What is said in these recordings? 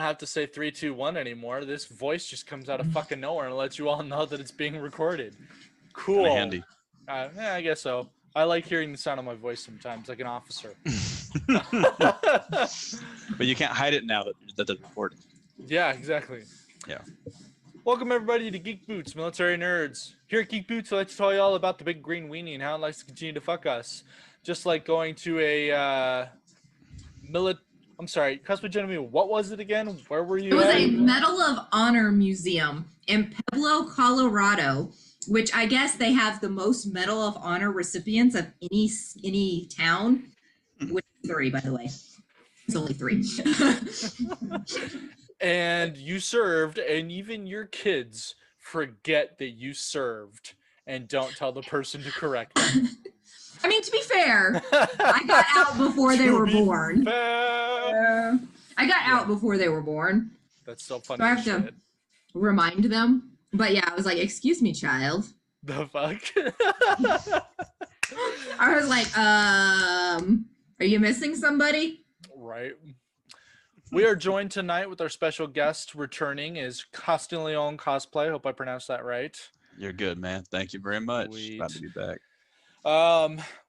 have to say 3, 2, 1 anymore. This voice just comes out of fucking nowhere and lets you all know that it's being recorded. Cool. Kinda handy. Yeah, I guess so. I like hearing the sound of my voice sometimes, like an officer. But you can't hide it now that they're recording. Yeah, exactly. Yeah. Welcome everybody to Geek Boots, Military Nerds. Here at Geek Boots, I like to tell you all about the big green weenie and how it likes to continue to fuck us. Just like going to a Cosplay Genevieve, what was it again? Where were you It was at? a Medal of Honor museum in Pueblo, Colorado, which I guess they have the most Medal of Honor recipients of any town, which is 3, by the way. It's only 3. And you served, and even your kids forget that you served and don't tell the person to correct them. I mean, to be fair, I got out before they were born. I got out before they were born. That's so funny. So I have to remind them. But yeah, I was like, excuse me, child. The fuck? I was like, are you missing somebody? Right. We are joined tonight with our special guest returning is Castiglione Cosplay. Hope I pronounced that right. You're good, man. Thank you very much. Sweet. Glad to be back.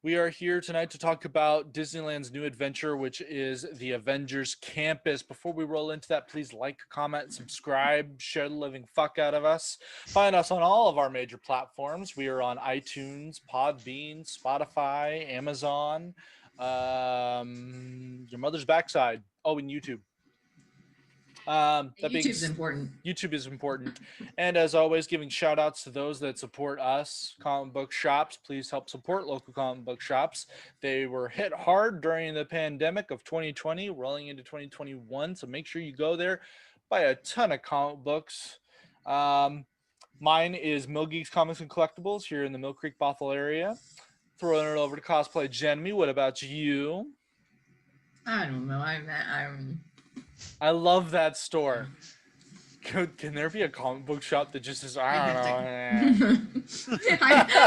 We are here tonight to talk about Disneyland's new adventure, which is the Avengers Campus. Before we roll into that, please like, comment, subscribe, share the living fuck out of us. Find us on all of our major platforms. We are on iTunes, Podbean, Spotify, Amazon, your mother's backside. Oh, and YouTube. YouTube's important. YouTube is important. And as always, giving shout outs to those that support us, comic book shops. Please help support local comic book shops. They were hit hard during the pandemic of 2020, rolling into 2021. So make sure you go there, buy a ton of comic books. Mine is Mill Geeks Comics and Collectibles here in the Mill Creek Bothell area. Throwing it over to Cosplay Jenny. What about you? I don't know. I love that store. Can there be a comic book shop that just says, I don't know?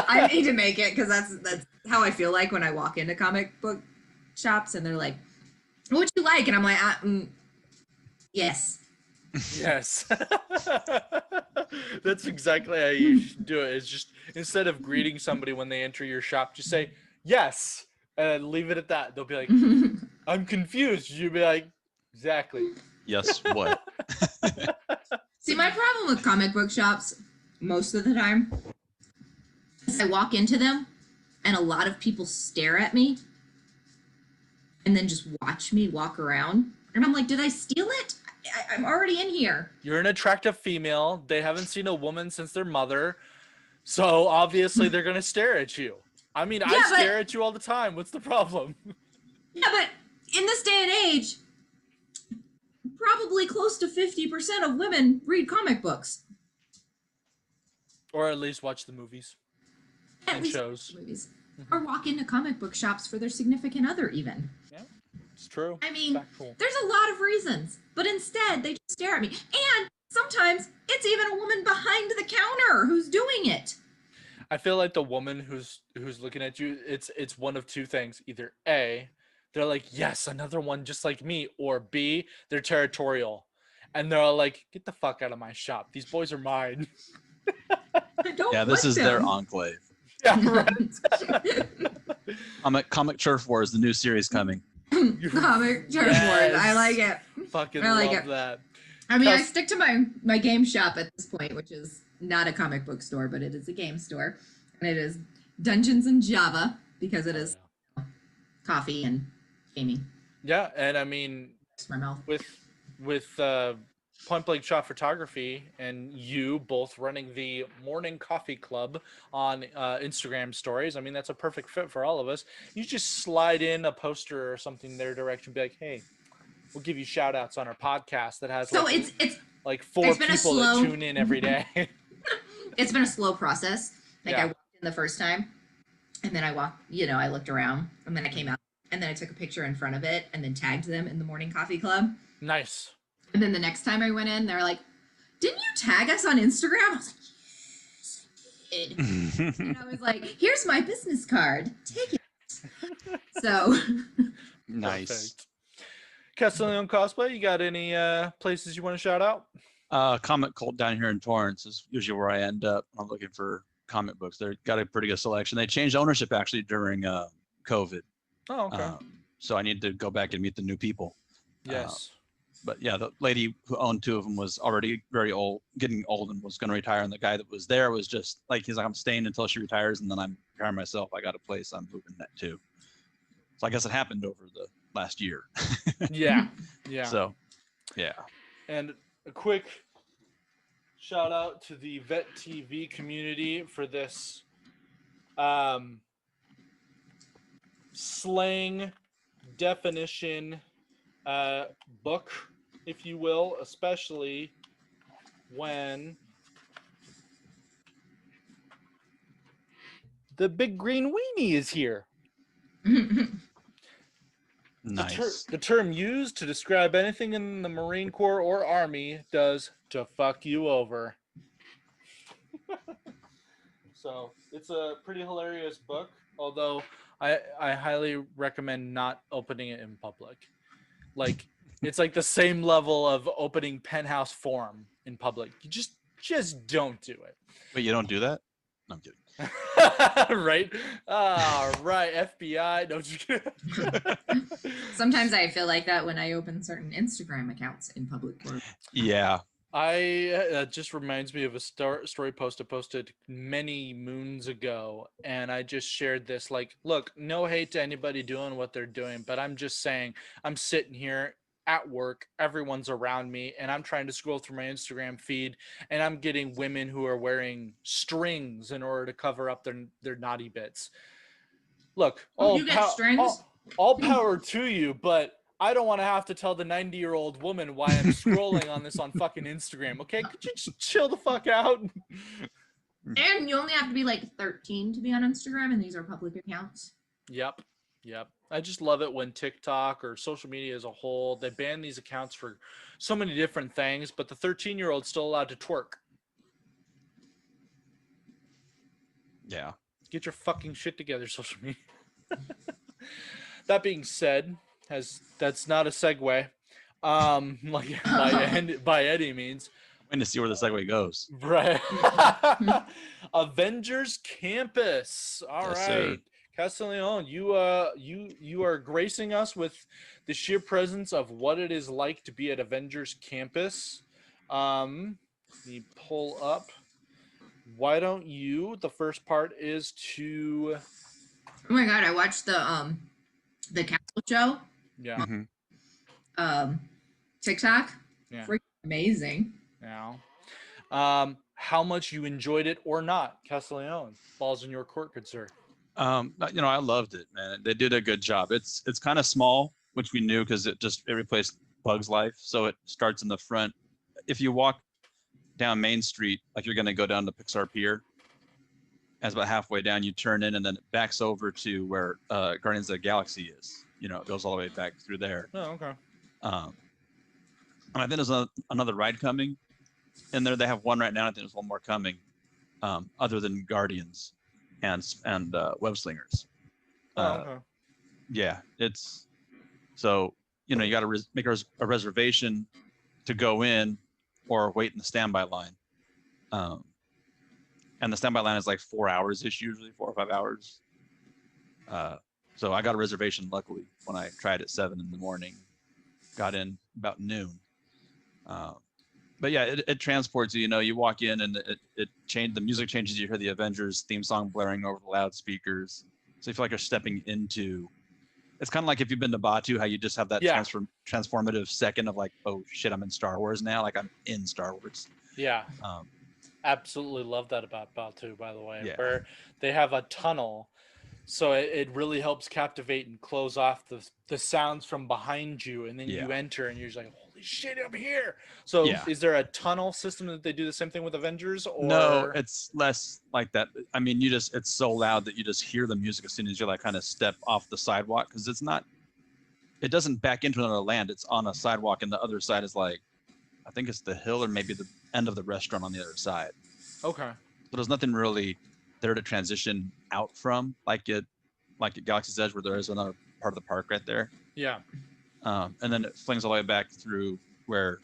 I need to make it because that's how I feel like when I walk into comic book shops and they're like, "What you like?" And I'm like, "Yes." Yes. That's exactly how you should do it. It's just instead of greeting somebody when they enter your shop, just say yes and leave it at that. They'll be like, "I'm confused." You'll be like, "Exactly." Yes, what? See, my problem with comic book shops most of the time is I walk into them and a lot of people stare at me and then just watch me walk around. And I'm like, did I steal it? I'm already in here. You're an attractive female. They haven't seen a woman since their mother. So obviously they're going to stare at you. I mean, I stare at you all the time. What's the problem? Yeah, but in this day and age, probably close to 50% of women read comic books. Or at least watch the movies and shows. Movies. Or walk into comic book shops for their significant other even. Yeah, it's true. I mean, Factual. there's a lot of reasons, but instead they just stare at me. And sometimes it's even a woman behind the counter who's doing it. I feel like the woman who's looking at you, it's one of two things. Either A, they're like, yes, another one just like me, or B, they're territorial. And they're all like, get the fuck out of my shop. These boys are mine. Yeah, this is their enclave. Yeah, right. Comic Turf War is the new series coming. Comic Turf Wars. I like it. Fucking I like love it. that. I mean, I stick to my game shop at this point, which is not a comic book store, but it is a game store. And it is Dungeons and Java because it is coffee and gaming. Yeah, and I mean, my mouth. with Point Blank Shot Photography and you both running the Morning Coffee Club on Instagram stories, I mean, that's a perfect fit for all of us. You just slide in a poster or something their direction, be like, hey, we'll give you shout outs on our podcast that has so like, it's like 4 people that tune in every day. It's been a slow process. Like Yeah. I walked in the first time and then I I looked around and then I came out and then I took a picture in front of it and then tagged them in the Morning Coffee Club. Nice. And then the next time I went in, they were like, didn't you tag us on Instagram? I was like, yes, I did. And I was like, here's my business card. Take it. So. Nice. Perfect. Castellano Cosplay, you got any places you want to shout out? Comic Cult down here in Torrance is usually where I end up. I'm looking for comic books. They've got a pretty good selection. They changed ownership actually during COVID. Oh, okay. So I need to go back and meet the new people. Yes. But yeah, the lady who owned two of them was already very old, getting old, and was going to retire. And the guy that was there was just like, he's like, I'm staying until she retires, and then I'm retiring myself. I got a place. I'm moving that too. So I guess it happened over the last year. Yeah. Yeah. So, yeah. And a quick shout out to the Vet TV community for this slang definition book, if you will, especially when the big green weenie is here. Nice. The term used to describe anything in the Marine Corps or Army does to fuck you over. So it's a pretty hilarious book, although I highly recommend not opening it in public. Like, it's like the same level of opening Penthouse Forum in public. You just don't do it. Wait, you don't do that? No, I'm kidding. Right? Right. FBI. No, just kidding. Sometimes I feel like that when I open certain Instagram accounts in public. Yeah. That just reminds me of a story post I posted many moons ago, and I just shared this. Like, look, no hate to anybody doing what they're doing, but I'm just saying, I'm sitting here at work, everyone's around me, and I'm trying to scroll through my Instagram feed, and I'm getting women who are wearing strings in order to cover up their naughty bits. Look, you get strings? all power to you, but I don't want to have to tell the 90-year-old woman why I'm scrolling on this on fucking Instagram. Okay, could you just chill the fuck out? And you only have to be like 13 to be on Instagram, and these are public accounts. Yep. I just love it when TikTok or social media as a whole, they ban these accounts for so many different things, but the 13-year-old's still allowed to twerk. Yeah. Get your fucking shit together, social media. That being said, that's not a segue, like by any means. I'm waiting to see where the segue goes. Right. Avengers Campus. All Yes, right. sir. Castellano, you are gracing us with the sheer presence of what it is like to be at Avengers Campus. Let me pull up. Why don't you? The first part is to. Oh my god, I watched the Castle show. Yeah. Mm-hmm. TikTok. Yeah. Freaking amazing. Now, how much you enjoyed it or not, Castellano? Balls in your court, good sir. I loved it, man. They did a good job. It's kind of small, which we knew because it replaced Bug's Life. So it starts in the front. If you walk down Main Street, like you're going to go down to Pixar Pier, as about halfway down, you turn in and then it backs over to where Guardians of the Galaxy is. It goes all the way back through there. Oh, okay. And I think there's another ride coming in there. They have one right now. I think there's one more coming, other than Guardians and Web Slingers. Okay. Yeah, it's so you got to make a reservation to go in or wait in the standby line. And the standby line is like 4 hours ish, usually 4 or 5 hours. So I got a reservation luckily when I tried at 7 a.m. Got in about noon. But yeah, it transports you. You walk in and the music changes. You hear the Avengers theme song blaring over the loudspeakers, so you feel like you're stepping into. It's kind of like if you've been to Batu, how you just have that transformative second of like, oh shit, I'm in Star Wars now. Like I'm in Star Wars. Yeah. Absolutely love that about Batu, by the way, Yeah. where they have a tunnel, so it really helps captivate and close off the sounds from behind you, and then you enter and you're just like, holy shit, I'm here. So is there a tunnel system that they do the same thing with Avengers? Or no, it's less like that. I mean, it's so loud that you just hear the music as soon as you like kind of step off the sidewalk, because it doesn't back into another land. It's on a sidewalk, and the other side is like, I think it's the hill or maybe the end of the restaurant on the other side. Okay. So there's nothing really there to transition out from, like at Galaxy's Edge, where there is another part of the park right there. Yeah. And then it flings all the way back through where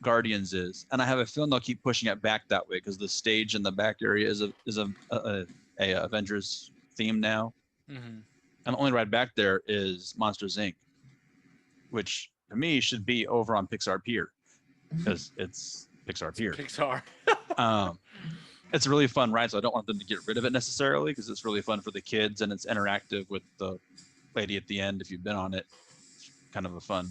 Guardians is, and I have a feeling they'll keep pushing it back that way because the stage in the back area is a Avengers theme now, and the only ride back there is Monsters Inc., which to me should be over on Pixar Pier because it's Pixar Pier. Pixar. It's a really fun ride, so I don't want them to get rid of it necessarily because it's really fun for the kids and it's interactive with the lady at the end. If you've been on it, it's kind of a fun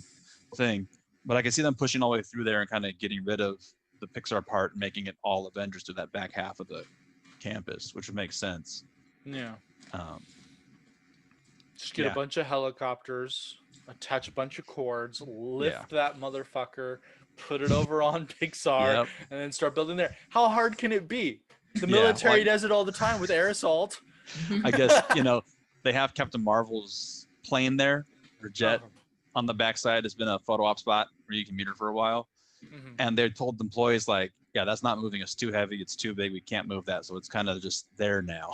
thing. But I can see them pushing all the way through there and kind of getting rid of the Pixar part and making it all Avengers to that back half of the campus, which would make sense. Yeah. Just get Yeah. a bunch of helicopters, attach a bunch of cords, lift Yeah. that motherfucker, put it over on Pixar, and then start building there. How hard can it be? The military does it all the time with air assault. I guess, they have Captain Marvel's plane there, or jet. On the backside has been a photo op spot where you can meet her for a while. And they told the employees, like, yeah, that's not moving. It's too heavy. It's too big. We can't move that. So it's kind of just there now.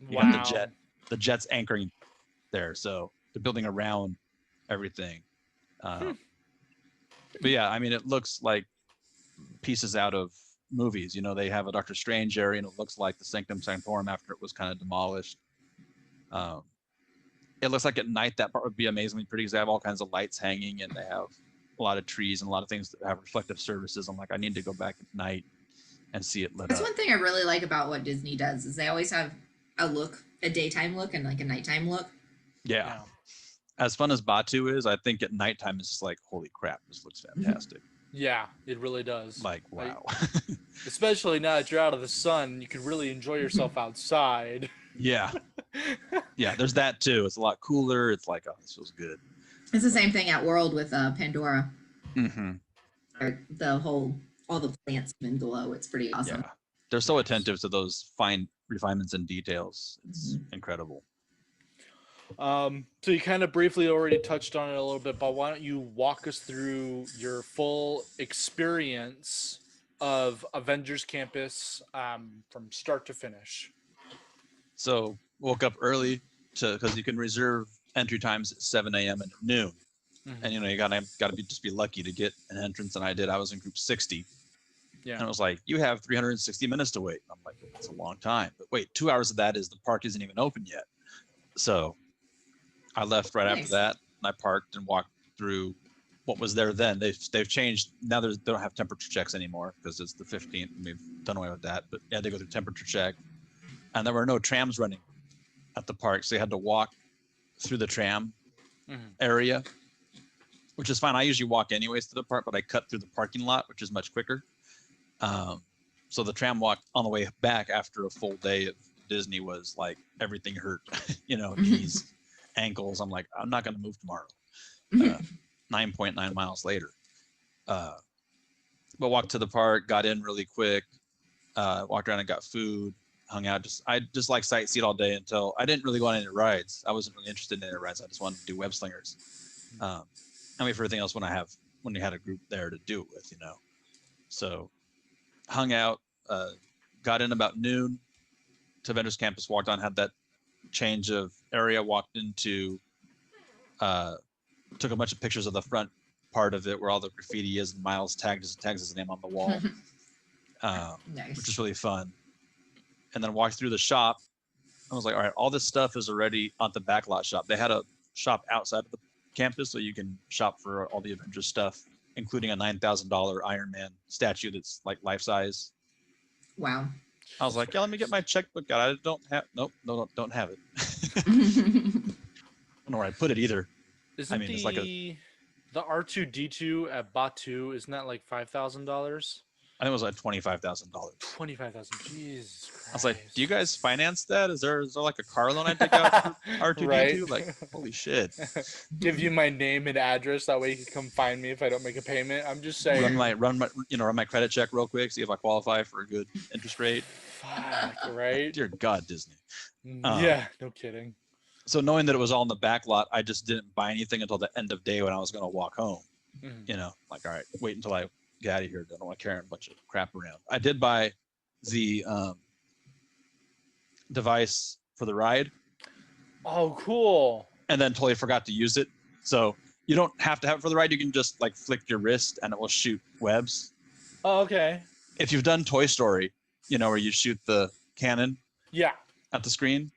You got the jet's anchoring there. So they're building around everything. But yeah, I mean, it looks like pieces out of movies. They have a Doctor Strange area and it looks like the Sanctum Sanctorum after it was kind of demolished. It looks like at night that part would be amazingly pretty because they have all kinds of lights hanging and they have a lot of trees and a lot of things that have reflective surfaces. I'm like, I need to go back at night and see it lit That's up. one thing I really like about what Disney does is they always have a daytime look and like a nighttime look. Yeah. As fun as Batu is, I think at nighttime it's just like, holy crap, this looks fantastic. Yeah, it really does. Like, wow. Especially now that you're out of the sun, you can really enjoy yourself outside. Yeah. Yeah, there's that too. It's a lot cooler. It's like, oh, this feels good. It's the same thing at World with Pandora. Mm-hmm. All the plants even glow. It's pretty awesome. Yeah. They're so attentive to those fine refinements and details. It's incredible. So you kind of briefly already touched on it a little bit, but why don't you walk us through your full experience of Avengers Campus from start to finish? So woke up early because you can reserve entry times at 7 a.m. and noon. And you gotta be lucky to get an entrance, and I did. I was in group 60. Yeah. And it was like, you have 360 minutes to wait. I'm like, that's a long time. But wait, 2 hours of that is the park isn't even open yet. So I left right after that, and I parked and walked through what was there then. They've changed. Now they don't have temperature checks anymore because it's the 15th, and we've done away with that. But you had to go through temperature check. And there were no trams running at the park, so you had to walk through the tram area, which is fine. I usually walk anyways to the park, but I cut through the parking lot, which is much quicker. So the tram walk on the way back after a full day of Disney was like everything hurt, knees, ankles. I'm like, I'm not going to move tomorrow. 9.9 miles later. But walked to the park, got in really quick, walked around and got food. Hung out. I just like sightseeing all day until I didn't really go on any rides. I wasn't really interested in any rides. I just wanted to do web slingers. I mean, for everything else when you had a group there to do it with, So hung out, got in about noon to Avengers Campus, walked on, had that change of area, walked into, took a bunch of pictures of the front part of it where all the graffiti is and Miles tags his name on the wall, Nice. which is really fun. And then walked through the shop. I was like, all right, all this stuff is already on the backlot shop. They had a shop outside of the campus, so you can shop for all the Avengers stuff, including a $9,000 Iron Man statue that's like life size. Wow. I was like, yeah, let me get my checkbook out. I don't have it. I don't know where I put it either. Isn't it's like the R2D2 at Batu, isn't that like $5,000? I think it was like $25,000. $25,000. Jesus Christ. I was like, do you guys finance that? Is there like a car loan I take out for R2D2? Right? Like, holy shit. Give you my name and address. That way you can come find me if I don't make a payment. I'm just saying. Run my credit check real quick. See if I qualify for a good interest rate. Fuck, right? Dear God, Disney. Yeah, no kidding. So knowing that it was all in the back lot, I just didn't buy anything until the end of day when I was going to walk home. Like, all right, wait until I get out of here. I don't want to carry a bunch of crap around. I did buy the device for the ride. Oh, cool. And then totally forgot to use it. So You don't have to have it for the ride. You can just like flick your wrist and it will shoot webs. Oh, okay. If you've done Toy Story, you know, where you shoot the cannon Yeah. at the screen,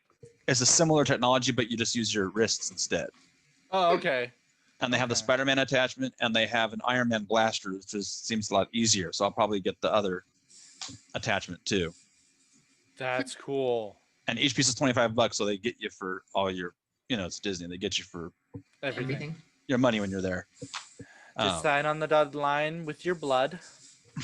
it's a similar technology, but you just use your wrists instead. Oh, okay. And they have the Okay. Spider-Man attachment, and they have an Iron Man blaster, which just seems a lot easier. So I'll probably get the other attachment too. That's cool. And each piece is $25, so they get you for all your, you know, it's Disney. They get you for Everything. your money when you're there. Just sign on the dotted line with your blood.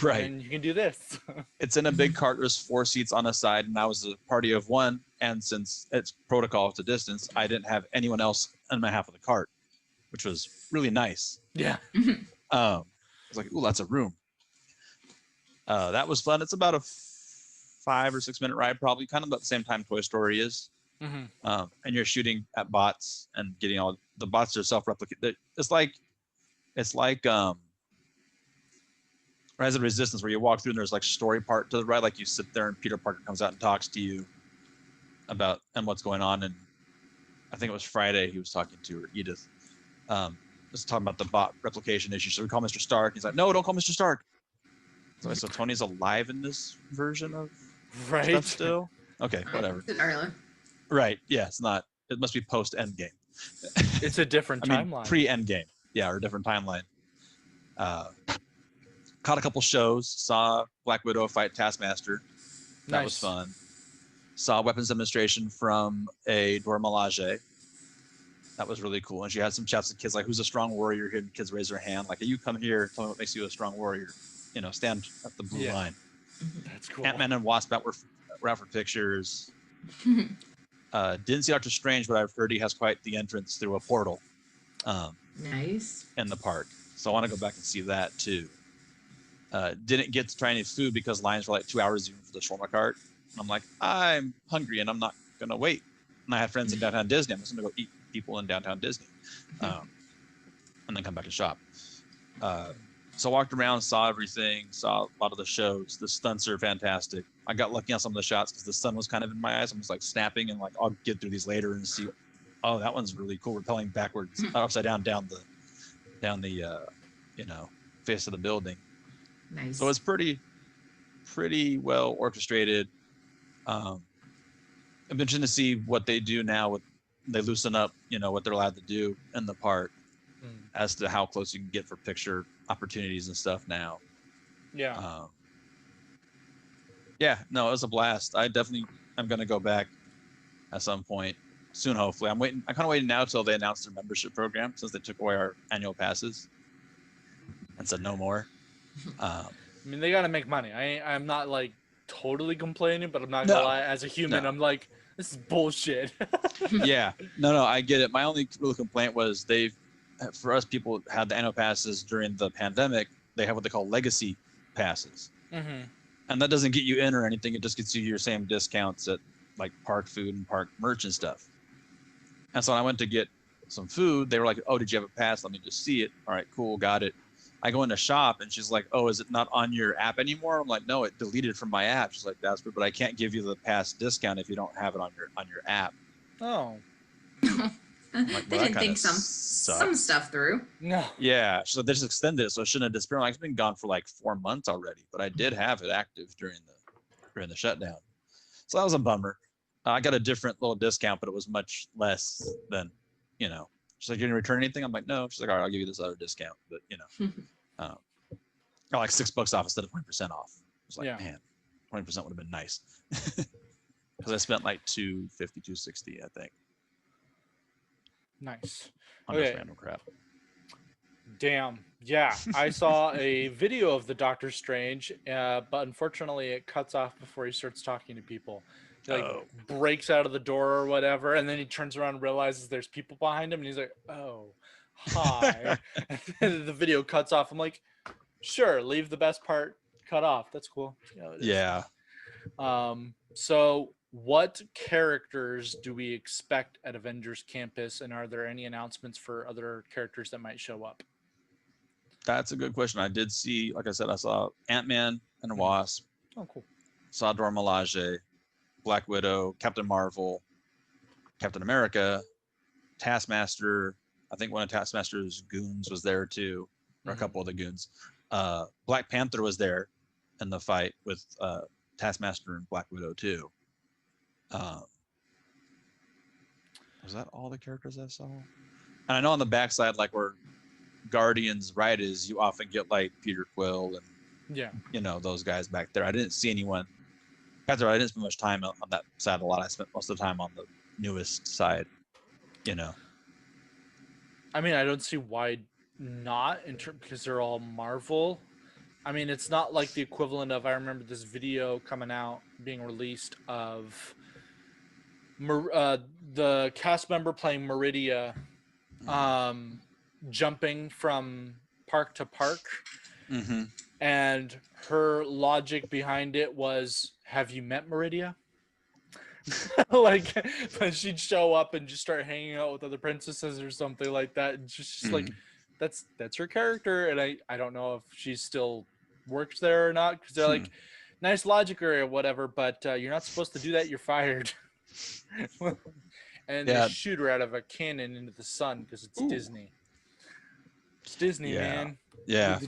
Right. And you can do this. It's in a big cart. There's 4 seats on a side, and I was a party of 1. And since it's protocol to distance, I didn't have anyone else in my half of the cart, which was really nice. Yeah. I was like, ooh, that's a room. That was fun. It's about a 5 or 6 minute ride, probably kind of about the same time Toy Story is. Mm-hmm. And you're shooting at bots and getting all the bots are self-replicate. It's like Rise of Resistance, where you walk through and there's like story part to the ride, like you sit there and Peter Parker comes out and talks to you about and what's going on. And I think it was Friday he was talking to her, Edith, just talking about the bot replication issue. So we call Mr. Stark. He's like, no, don't call Mr. Stark. So Tony's alive in this version of stuff still? Okay, whatever. Earlier. Right. Yeah, it's not. It must be post Endgame. It's a different timeline. Pre Endgame. Yeah, or a different timeline. Caught a couple shows. Saw Black Widow fight Taskmaster. That was fun. Saw weapons demonstration from a Dora Milaje. That was really cool. And she had some chats with kids like, "Who's a strong warrior here?" And kids raise their hand like, "Hey, you come here. Tell me what makes you a strong warrior." You know, stand at the blue line. That's cool. Ant-Man and Wasp were out for pictures. Didn't see Doctor Strange, but I've heard he has quite the entrance through a portal. Nice. In the park. So I want to go back and see that too. Didn't get to try any food because lines were like 2 hours even for the shawarma cart. And I'm like, I'm hungry and I'm not going to wait. And I had friends in downtown Disney. I'm just going to go eat people in downtown Disney. And then come back and shop. So I walked around, saw everything, saw a lot of the shows. The stunts are fantastic. I got lucky on some of the shots because the sun was kind of in my eyes. I was like snapping and like, I'll get through these later and see. Oh, that one's really cool. Rappelling backwards, upside down the face of the building. Nice. So it's pretty well orchestrated. I'm interested to see what they do now with they loosen up, what they're allowed to do in the park as to how close you can get for picture opportunities and stuff now. Yeah. Yeah, no, it was a blast. I definitely am going to go back at some point soon, hopefully. I'm kind of waiting now till they announce their membership program since they took away our annual passes and said no more. I mean, they got to make money. I'm not like totally complaining, but I'm not going to lie. As a human, I'm like, this is bullshit. Yeah, no, I get it. My only real complaint was for us, people had the annual passes during the pandemic. They have what they call legacy passes. Mm-hmm. And that doesn't get you in or anything. It just gets you your same discounts at like park food and park merch and stuff. And so when I went to get some food, they were like, "Oh, did you have a pass? Let me just see it." All right, cool, got it. I go in to shop and she's like, "Oh, is it not on your app anymore?" I'm like, "No, it deleted from my app." She's like, "That's weird, but I can't give you the pass discount if you don't have it on your app." Oh. Like, they didn't think some stuff through. No. Yeah, so they just extended it, so it shouldn't have disappeared. Like, it's been gone for like 4 months already, but I did have it active during the shutdown. So that was a bummer. I got a different little discount, but it was much less than, She's like, "You didn't return anything?" I'm like, "No." She's like, "All right, I'll give you this other discount," but got like $6 off instead of 20% off. I was like, man, 20% would have been nice because I spent like $250, $260, I think. Nice. On this random crap. Damn. Yeah, I saw a video of the Doctor Strange, but unfortunately it cuts off before he starts talking to people. He breaks out of the door or whatever, and then he turns around and realizes there's people behind him, and he's like, "Oh, hi." And the video cuts off. I'm like, sure, leave the best part cut off. That's cool. Yeah. So what characters do we expect at Avengers Campus, and are there any announcements for other characters that might show up? That's a good question. I did see, like I said, I saw Ant-Man and Wasp. Oh, cool. Saw Dora Milaje, Black Widow, Captain Marvel, Captain America, Taskmaster, I think one of Taskmaster's goons was there too, or a Mhm. couple of the goons. Black Panther was there in the fight with Taskmaster and Black Widow too. Was that all the characters I saw? And I know on the backside, like where Guardians right is, you often get like Peter Quill and Yeah. those guys back there. I didn't see anyone. I didn't spend much time on that side a lot. I spent most of the time on the newest side. I mean, I don't see why not because they're all Marvel. I mean, it's not like the equivalent of I remember this video coming out being released of the cast member playing Meridia jumping from park to park. Mm-hmm. And her logic behind it was, have you met Meridia? Like, but she'd show up and just start hanging out with other princesses or something like that. And just like, that's her character. And I don't know if she still works there or not, because they're like, nice logic or whatever, but you're not supposed to do that. You're fired. And they shoot her out of a cannon into the sun because it's Disney. It's Disney, man. Yeah.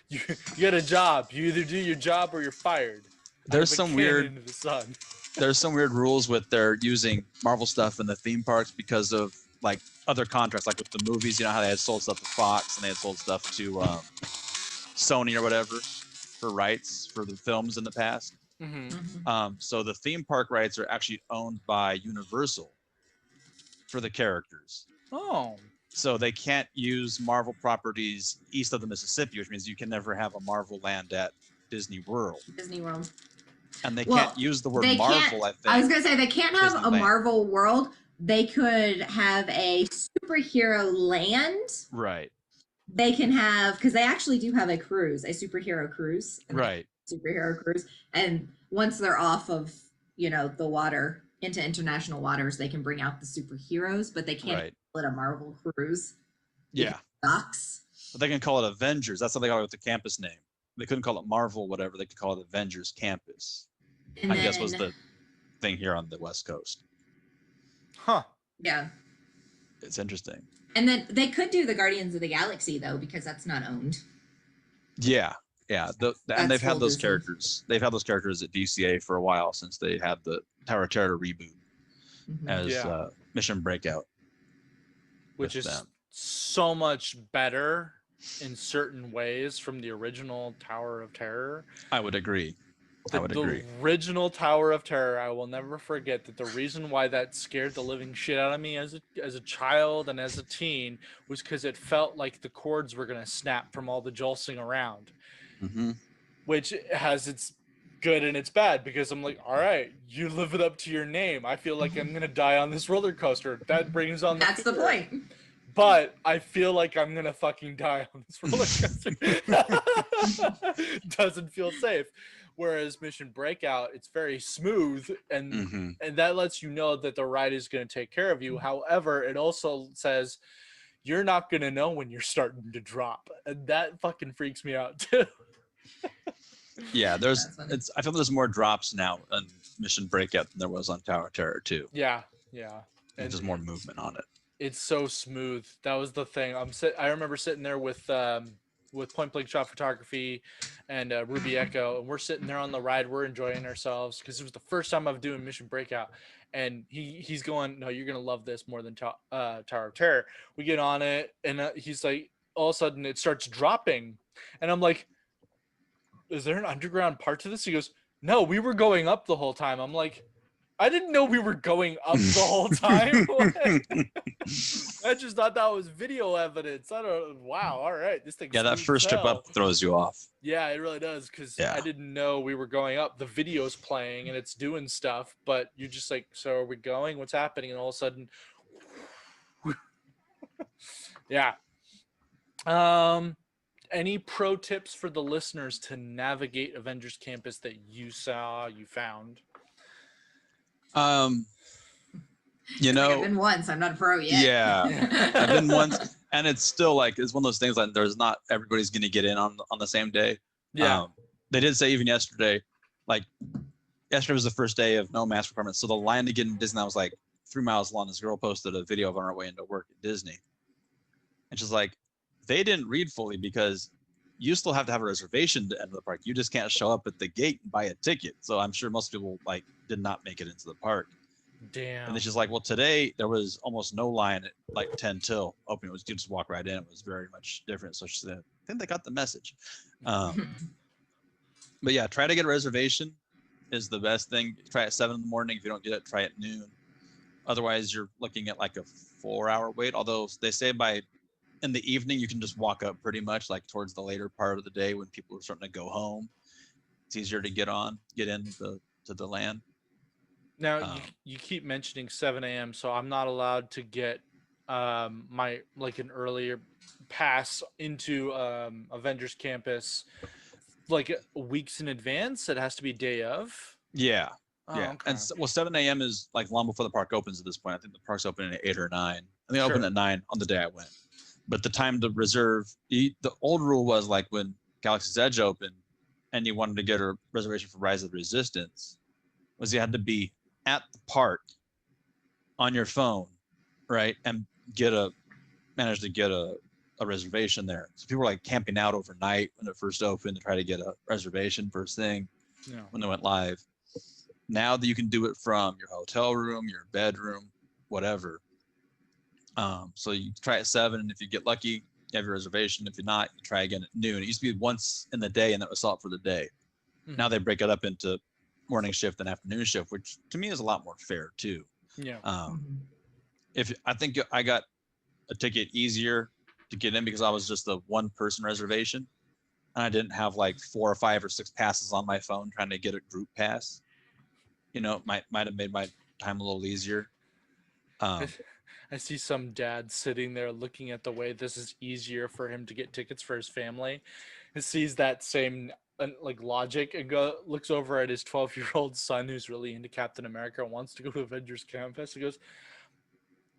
You got a job. You either do your job or you're fired. There's some weird into the sun. There's some weird rules with their using Marvel stuff in the theme parks because of like other contracts, like with the movies. You know how they had sold stuff to Fox and they had sold stuff to Sony or whatever for rights for the films in the past. Mm-hmm. So the theme park rights are actually owned by Universal for the characters. Oh. So they can't use Marvel properties east of the Mississippi, which means you can never have a Marvel land at Disney World. And they can't use the word Marvel, I think. I was going to say, they can't have a Marvel world. They could have a superhero land. Right. They can have, because they actually do have a cruise, a superhero cruise. Right. Superhero cruise. And once they're off of, the water into international waters, they can bring out the superheroes, but they can't call it a Marvel cruise. Yeah. It sucks. But they can call it Avengers. That's what they call it with the campus name. They couldn't call it Marvel, whatever. They could call it Avengers Campus. I guess was the thing here on the West Coast. Huh. Yeah. It's interesting. And then they could do the Guardians of the Galaxy, though, because that's not owned. Yeah. Yeah. And they've had those characters. They've had those characters at DCA for a while since they had the Tower of Terror reboot as Mission Breakout. Which is so much better in certain ways from the original Tower of Terror. I would agree. The original Tower of Terror, I will never forget that the reason why that scared the living shit out of me as a child and as a teen was because it felt like the cords were going to snap from all the jolting around. Mm-hmm. Which has its good and its bad, because I'm like, all right, you live it up to your name. I feel like I'm going to die on this roller coaster. That brings on That's the point. But I feel like I'm going to fucking die on this roller coaster. Doesn't feel safe. Whereas Mission Breakout, it's very smooth, and that lets you know that the ride is going to take care of you. However, it also says you're not going to know when you're starting to drop, and that fucking freaks me out too. Yeah, I feel there's more drops now on Mission Breakout than there was on Tower of Terror too. Yeah. And just more movement on it. It's so smooth. That was the thing. I remember sitting there with Point Blank Shot Photography and Ruby Echo, and we're sitting there on the ride. We're enjoying ourselves because it was the first time I was doing Mission Breakout, and he's going, no, you're gonna love this more than Tower of Terror. We get on it, and he's like, all of a sudden it starts dropping, and I'm like, is there an underground part to this? He goes, no, we were going up the whole time. I'm like, I didn't know we were going up the whole time. I just thought that was video evidence. Wow, all right. This thing. Yeah, that first trip up throws you off. Yeah, it really does, because I didn't know we were going up. The video's playing and it's doing stuff, but you're just like, so are we going? What's happening? And all of a sudden, yeah. Any pro tips for the listeners to navigate Avengers Campus that you found? I've been once. I'm not a pro yet. Yeah, I've been once, and it's still like it's one of those things like there's not everybody's going to get in on the same day. Yeah, they did say even yesterday, like yesterday was the first day of no mask requirements, so the line to get into Disney was like 3 miles long. This girl posted a video of on her way into work at Disney, And she's like, they didn't read fully because you still have to have a reservation to enter the park. You just can't show up at the gate and buy a ticket. So I'm sure most people like did not make it into the park. Damn. And then she's like, well, today there was almost no line at like 10 till open. It was, you just walk right in. It was very much different. So she said, I think they got the message. But yeah, try to get a reservation is the best thing. Try at 7 in the morning. If you don't get it, try at noon. Otherwise, you're looking at like a 4-hour wait. Although they say by in the evening, you can just walk up pretty much like towards the later part of the day when people are starting to go home. It's easier to get into the land. Now you keep mentioning 7 a.m. So I'm not allowed to get my like an earlier pass into Avengers Campus like weeks in advance. It has to be day of. Yeah. Oh, yeah. okay. And well, 7 a.m. is like long before the park opens at this point. I think the park's open at 8 or 9. I think it opened at 9 on the day I went. But the time to reserve, the old rule was like when Galaxy's Edge opened and you wanted to get a reservation for Rise of the Resistance, was you had to be at the park on your phone, right? And manage to get a reservation there. So people were like camping out overnight when it first opened to try to get a reservation first thing when they went live. Now that you can do it from your hotel room, your bedroom, whatever. So you try at 7, and if you get lucky, you have your reservation. If you're not, you try again at noon. It used to be once in the day, and that was all for the day. Mm-hmm. Now they break it up into morning shift and afternoon shift, which to me is a lot more fair too. Yeah. If I think I got a ticket easier to get in because I was just a 1-person reservation, and I didn't have like 4 or 5 or 6 passes on my phone trying to get a group pass. You know, it might have made my time a little easier. I see some dad sitting there looking at the way this is easier for him to get tickets for his family, and sees that same like logic and looks over at his 12-year-old son who's really into Captain America and wants to go to Avengers Campus. He goes,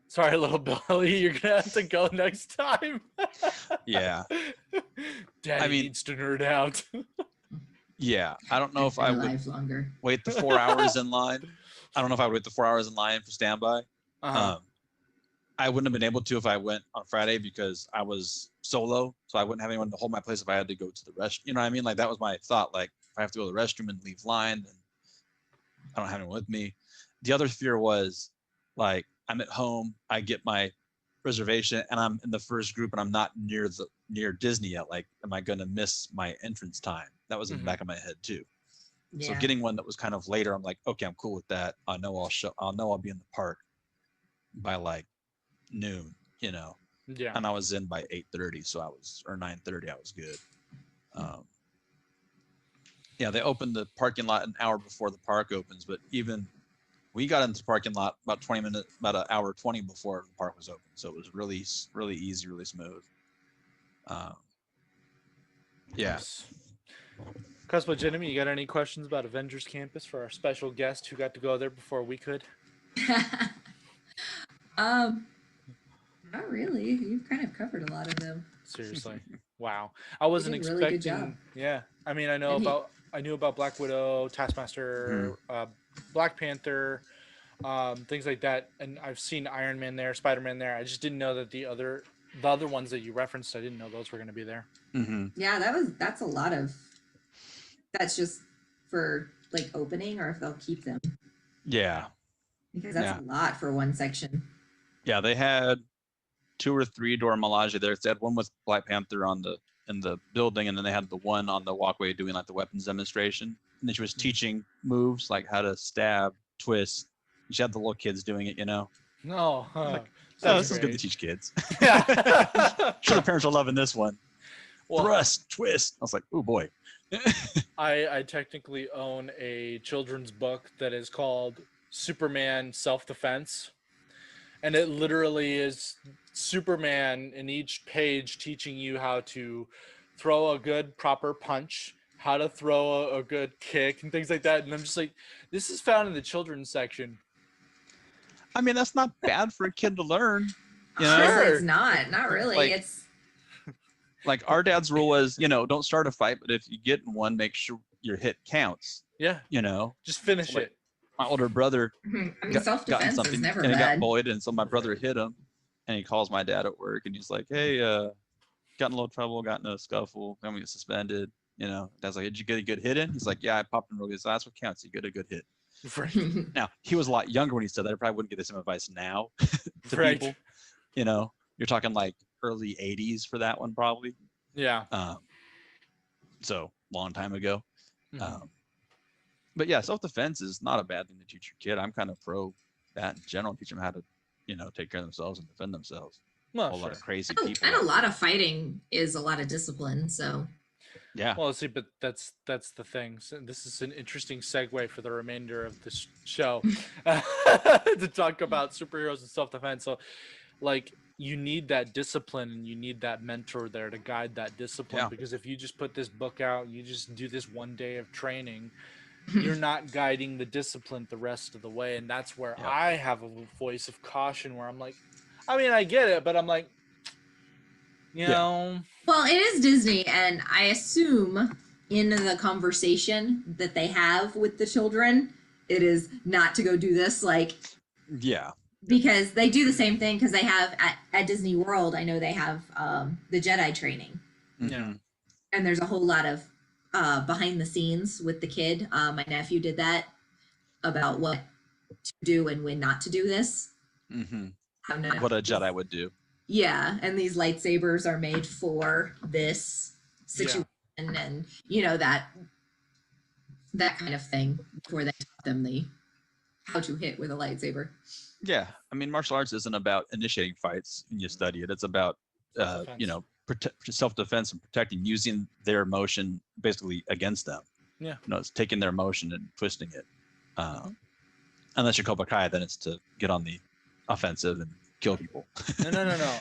"Sorry, little Billy, you're gonna have to go next time." Yeah. Daddy needs to nerd out. Yeah, I don't know if I would wait the 4 hours in line. I don't know if I would wait the 4 hours in line for standby. I wouldn't have been able to if I went on Friday because I was solo, so I wouldn't have anyone to hold my place if I had to go to the restroom. You know what I mean? Like that was my thought. Like if I have to go to the restroom and leave line, then I don't have anyone with me. The other fear was like I'm at home, I get my reservation, and I'm in the first group, and I'm not near Disney yet. Like, am I going to miss my entrance time? That was in the back of my head too. Yeah. So getting one that was kind of later, I'm like, okay, I'm cool with that. I'll know I'll be in the park by like noon, you know. Yeah. And I was in by 8:30, or 9:30, I was good. Yeah, they opened the parking lot an hour before the park opens, but even we got into the parking lot about an hour 20 before the park was open. So it was really, really easy, really smooth. Yeah. Cosmo Jenemy, you got any questions about Avengers Campus for our special guest who got to go there before we could? Not really. You've kind of covered a lot of them. Seriously. Wow. I wasn't expecting. Really good job. Yeah. I mean, I knew about Black Widow, Taskmaster, Black Panther, things like that, and I've seen Iron Man there, Spider-Man there. I just didn't know that the other ones that you referenced, I didn't know those were going to be there. Yeah, that's a lot of. That's just for like opening, or if they'll keep them. Yeah. Because that's a lot for one section. Yeah, they had 2 or 3 Dora Milaje there. They had one with Black Panther in the building, and then they had the one on the walkway doing like the weapons demonstration. And then she was teaching moves like how to stab, twist. She had the little kids doing it, you know. No, this is good to teach kids. Yeah, sure the parents are loving this one. Well, thrust, twist. I was like, oh boy. I technically own a children's book that is called Superman Self-Defense, and it literally is Superman in each page teaching you how to throw a good proper punch, how to throw a good kick, and things like that. And I'm just like, this is found in the children's section. I mean, that's not bad for a kid to learn. You know? Honestly, it's not really. Like, it's like our dad's rule was, don't start a fight, but if you get in one, make sure your hit counts. Yeah. Just finish it. My older brother self-defense something is never and bad. he got bullied, and so my brother hit him, and he calls my dad at work, and he's like, "Hey, got in a little trouble, got in a scuffle, then we get suspended." Dad's like, "Did you get a good hit in?" He's like, "Yeah, I popped him really good. So that's what counts. You get a good hit." Right. Now, he was a lot younger when he said that. I probably wouldn't give the same advice now to Right. people. You're talking like early 80s for that one, probably. Yeah. So long time ago. Mhm. But yeah, self-defense is not a bad thing to teach your kid. I'm kind of pro that in general. Teach them how to, take care of themselves and defend themselves. Well, A lot sure. of crazy And people. a out lot there. of fighting is a lot of discipline. So Yeah. Well, see, but that's the thing. So this is an interesting segue for the remainder of this show to talk about superheroes and self-defense. So, like, you need that discipline and you need that mentor there to guide that discipline. Yeah. Because if you just put this book out, you just do this one day of training, you're not guiding the discipline the rest of the way. And that's where Yep. I have a voice of caution where I'm like, I mean, I get it, but I'm like, well, it is Disney, and I assume in the conversation that they have with the children, it is not to go do this, like, Yeah. because they do the same thing. Because they have at Disney World, I know they have the Jedi training, Yeah. and there's a whole lot of behind the scenes with the kid. My nephew did that about what to do and when not to do this. What a Jedi would do. Yeah, and these lightsabers are made for this situation, and that kind of thing, before they taught them the how to hit with a lightsaber. Yeah, I mean, martial arts isn't about initiating fights and you study it. It's about self-defense and protecting, using their emotion basically against them. Yeah. It's taking their emotion and twisting it. Unless you're Cobra Kai, then it's to get on the offensive and kill people. No.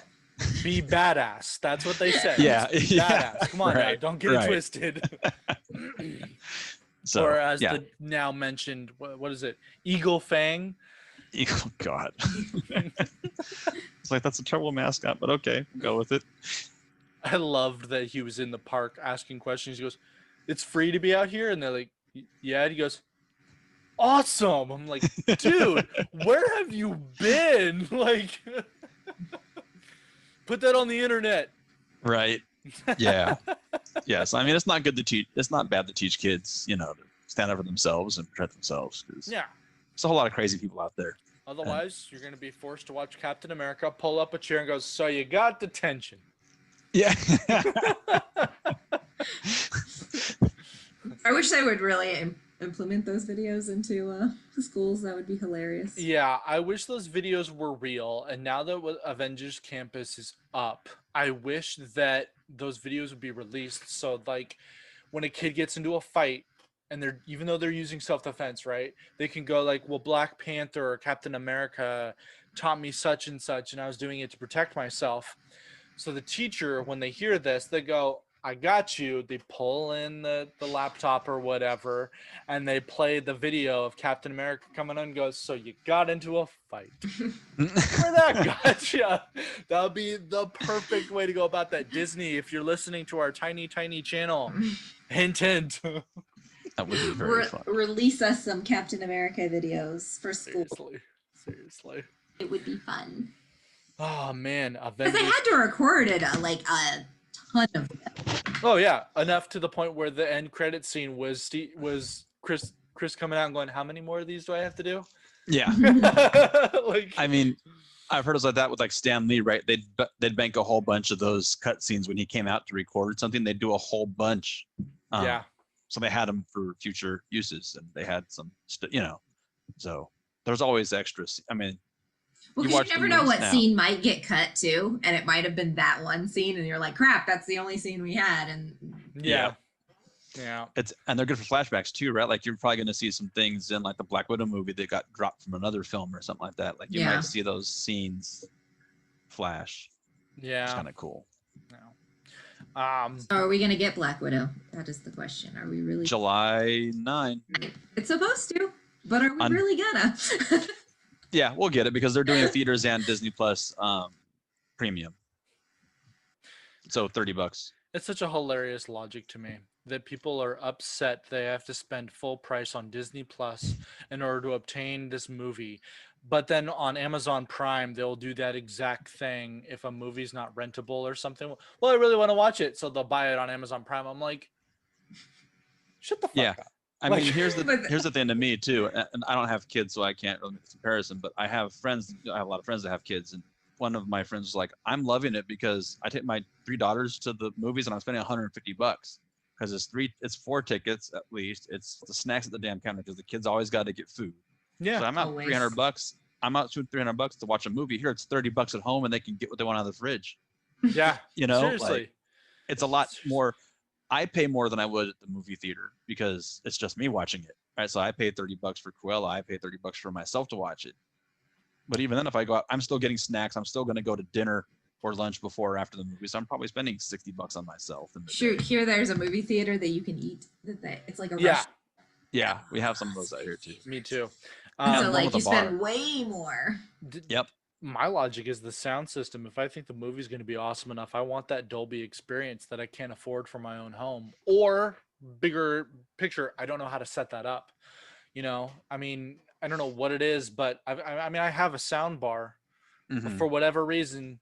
Be badass. That's what they said. Yeah. Just be badass. Come on now. Don't get it twisted. So, or as the now mentioned, what is it? Eagle Fang. Oh, God. It's like, that's a terrible mascot, but okay, go with it. I loved that he was in the park asking questions. He goes, "It's free to be out here?" And they're like, "Yeah." And he goes, "Awesome." I'm like, dude, where have you been? Like, put that on the internet. Right. Yeah. Yes. I mean, it's not good to teach. It's not bad to teach kids, to stand up for themselves and protect themselves. Cause yeah. There's a whole lot of crazy people out there. Otherwise, you're going to be forced to watch Captain America pull up a chair and go, "So you got detention." Yeah. I wish they would really implement those videos into schools. That would be hilarious. Yeah, I wish those videos were real. And now that Avengers Campus is up, I wish that those videos would be released. So, like, when a kid gets into a fight, and even though they're using self-defense, right, they can go like, "Well, Black Panther or Captain America taught me such and such, and I was doing it to protect myself." So the teacher, when they hear this, they go, "I got you." They pull in the laptop or whatever, and they play the video of Captain America coming in and goes, "So you got into a fight." Where that got you? That would be the perfect way to go about that. Disney, if you're listening to our tiny channel, hint, hint. That would be very fun. Release us some Captain America videos for school. Seriously. It would be fun. Oh man, because they had to record it a ton of them. Oh yeah, enough to the point where the end credit scene was Chris coming out and going, "How many more of these do I have to do?" Yeah. I mean, I've heard it like that with like Stan Lee, right? They'd bank a whole bunch of those cut scenes when he came out to record something. They'd do a whole bunch. Yeah. So they had them for future uses, and they had some, so there's always extras. I mean, well, you never know what scene might get cut too, and it might have been that one scene, and you're like, "Crap, that's the only scene we had." And yeah. And they're good for flashbacks too, right? Like you're probably going to see some things in like the Black Widow movie that got dropped from another film or something like that. Like you might see those scenes flash. Yeah, it's kind of cool. So are we gonna get Black Widow? That is the question. Are we really? July 9. It's supposed to, but are we really gonna? Yeah, we'll get it because they're doing theaters and Disney Plus premium. So $30. It's such a hilarious logic to me that people are upset they have to spend full price on Disney Plus in order to obtain this movie. But then on Amazon Prime, they'll do that exact thing if a movie's not rentable or something. Well, I really want to watch it, so they'll buy it on Amazon Prime. I'm like, shut the fuck Yeah. up. I Like- mean, here's the thing to me too, and I don't have kids, so I can't really make the comparison. But I have friends. I have a lot of friends that have kids, and one of my friends was like, "I'm loving it because I take my 3 daughters to the movies, and I'm spending $150 because it's 4 tickets at least. It's the snacks at the damn counter because the kids always got to get food. Yeah. So I'm out Always. $300. I'm out $300 to watch a movie. Here it's $30 at home, and they can get what they want out of the fridge. Yeah. You know, Seriously. like, it's a lot more. I pay more than I would at the movie theater because it's just me watching it. Right. So I pay $30 for Cruella. I pay $30 for myself to watch it. But even then, if I go out, I'm still getting snacks. I'm still going to go to dinner or lunch before or after the movie. So I'm probably spending $60 on myself. Shoot, here there's a movie theater that you can eat. It's like a Yeah. restaurant. Yeah, we have some of those out here too. Me too. Yeah, So one like with a you spend bar. way more. Yep. My logic is the sound system. If I think the movie's going to be awesome enough, I want that Dolby experience that I can't afford for my own home. Or bigger picture, I don't know how to set that up. You know, I mean, I don't know what it is, but I mean, I have a sound bar. But Mhm. for whatever reason,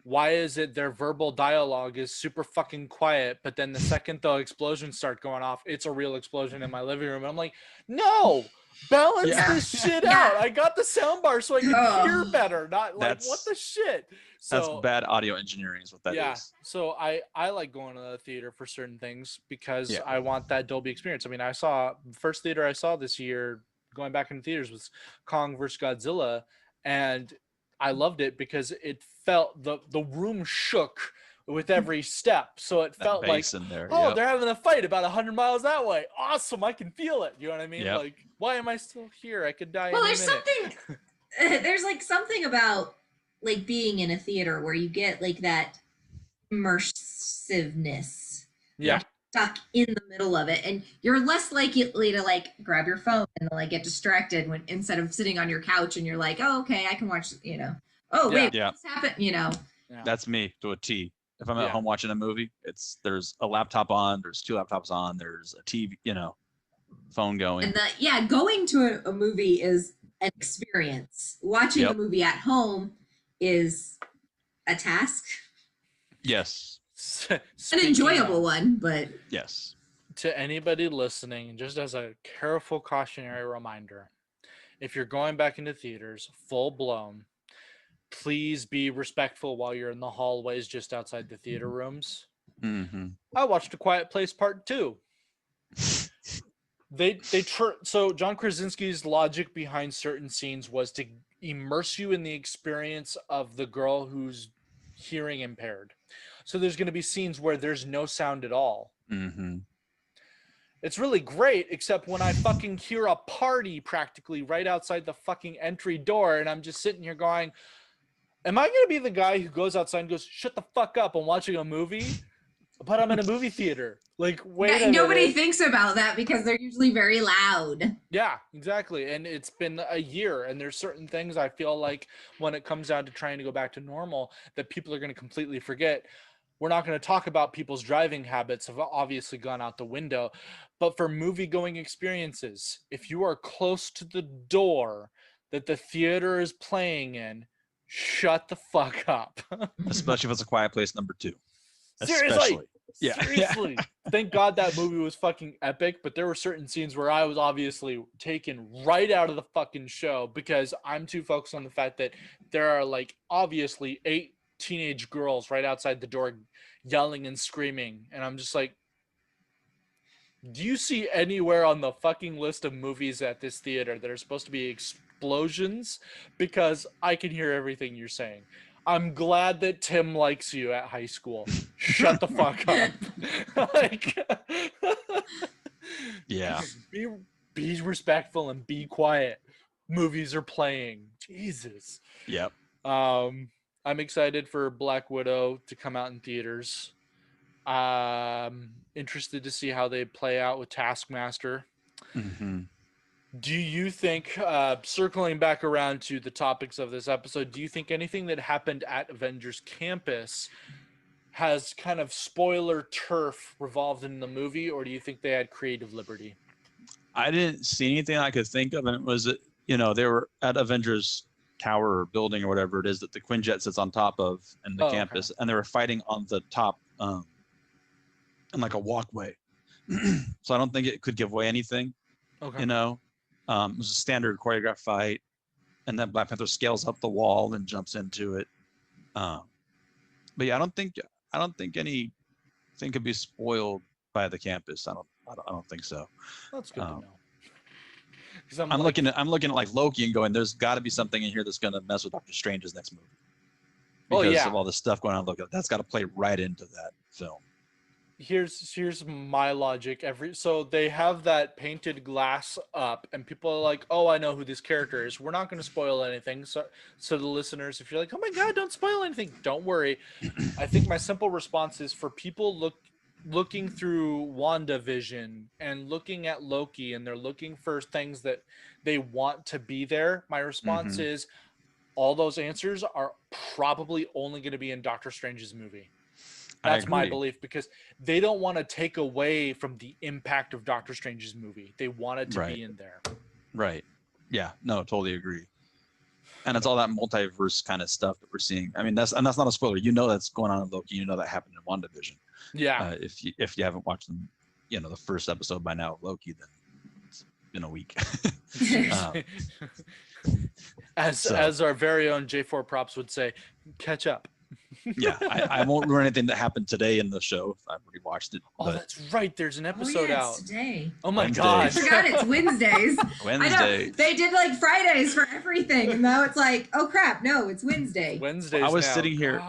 why is it their verbal dialogue is super fucking quiet, but then the second the explosions start going off, it's a real explosion in my living room. And I'm like, no, balance Yeah. this shit Yeah. out. I got the sound bar so I can Oh. hear better. Not like, That's- what the shit? That's So bad audio engineering is what that is. yeah, so I like going to the theater for certain things because Yeah. I want that Dolby experience. I mean, first theater I saw this year going back into theaters was Kong vs Godzilla, and I loved it because it felt the room shook with every step, so it That felt like, bass in there. oh, Yep. they're having a fight about 100 miles that way. Awesome, I can feel it. You know what I mean? Yep. Like, why am I still here? I could die. Well, any there's minute. something. There's like something about like being in a theater where you get like that immersiveness. Yeah, Stuck in the middle of it, and you're less likely to like grab your phone and like get distracted when instead of sitting on your couch and you're like, oh, okay, I can watch. You know, oh wait, Yeah. what's happened? You know, yeah. That's me to a T. If I'm Yeah. at home watching a movie, there's a laptop on, there's 2 laptops on, there's a TV, phone going. and going to a movie is an experience. Watching a Yep. movie at home is a task, Yes. an Speaking enjoyable of- one, but Yes. To anybody listening, just as a careful cautionary reminder, if you're going back into theaters full blown, please be respectful while you're in the hallways just outside the theater rooms. Mm-hmm. I watched A Quiet Place Part 2. So John Krasinski's logic behind certain scenes was to immerse you in the experience of the girl who's hearing impaired. So there's going to be scenes where there's no sound at all. Mm-hmm. It's really great, except when I fucking hear a party practically right outside the fucking entry door, and I'm just sitting here going, am I gonna be the guy who goes outside and goes, shut the fuck up, I'm watching a movie? But I'm in a movie theater. Like, wait a nobody minute. thinks about that because they're usually very loud. Yeah, exactly. And it's been a year, and there's certain things I feel like when it comes down to trying to go back to normal that people are gonna completely forget. We're not going to talk about people's driving habits have obviously gone out the window, but for movie going experiences, if you are close to the door that the theater is playing in, shut the fuck up. Especially if it's A Quiet Place number 2. Seriously. Especially. Yeah. Seriously. Thank God that movie was fucking epic, but there were certain scenes where I was obviously taken right out of the fucking show because I'm too focused on the fact that there are like obviously 8 teenage girls right outside the door yelling and screaming, and I'm just like, do you see anywhere on the fucking list of movies at this theater that are supposed to be explosions? Because I can hear everything you're saying. I'm glad that Tim likes you at high school. Shut the fuck up. Like, Yeah. be respectful and be quiet. Movies are playing. Jesus. Yep. I'm excited for Black Widow to come out in theaters. Interested to see how they play out with Taskmaster. Mm-hmm. Do you think, circling back around to the topics of this episode, do you think anything that happened at Avengers Campus has kind of spoiler turf revolved in the movie, or do you think they had creative liberty? I didn't see anything I could think of, and it was you know, they were at Avengers Tower or building or whatever it is that the Quinjet sits on top of in the campus, and they were fighting on the top, in like a walkway. So I don't think it could give away anything. Okay. You know, it was a standard choreographed fight, and then Black Panther scales up the wall and jumps into it. But yeah, I don't think anything could be spoiled by the campus. I don't think so. That's good to know. Because I'm looking at like Loki and going, there's got to be something in here that's going to mess with Doctor Strange's next movie. Because of all the stuff going on. Look, that's got to play right into that film. Here's my logic. So they have that painted glass up, and people are like, "Oh, I know who this character is." We're not going to spoil anything. So the listeners, if you're like, "Oh my God, don't spoil anything," don't worry. I think my simple response is for people looking through WandaVision and looking at Loki, and they're looking for things that they want to be there. My response is, all those answers are probably only going to be in Doctor Strange's movie. That's my belief, because they don't want to take away from the impact of Doctor Strange's movie. They want it to be in there. Right. Yeah. No, totally agree. And it's all that multiverse kind of stuff that we're seeing. I mean, that's not a spoiler. You know that's going on in Loki. You know that happened in WandaVision. Yeah. If you haven't watched them, you know, the first episode by now of Loki, then it's been a week. As our very own J4 Props would say, catch up. Yeah, I won't ruin anything that happened today in the show. I've already watched it. Oh, that's right. There's an episode out today. Oh my gosh. I forgot it's Wednesdays. Wednesday. I know. They did like Fridays for everything, and now it's like, oh crap, no, it's Wednesday. Wednesdays. I was sitting here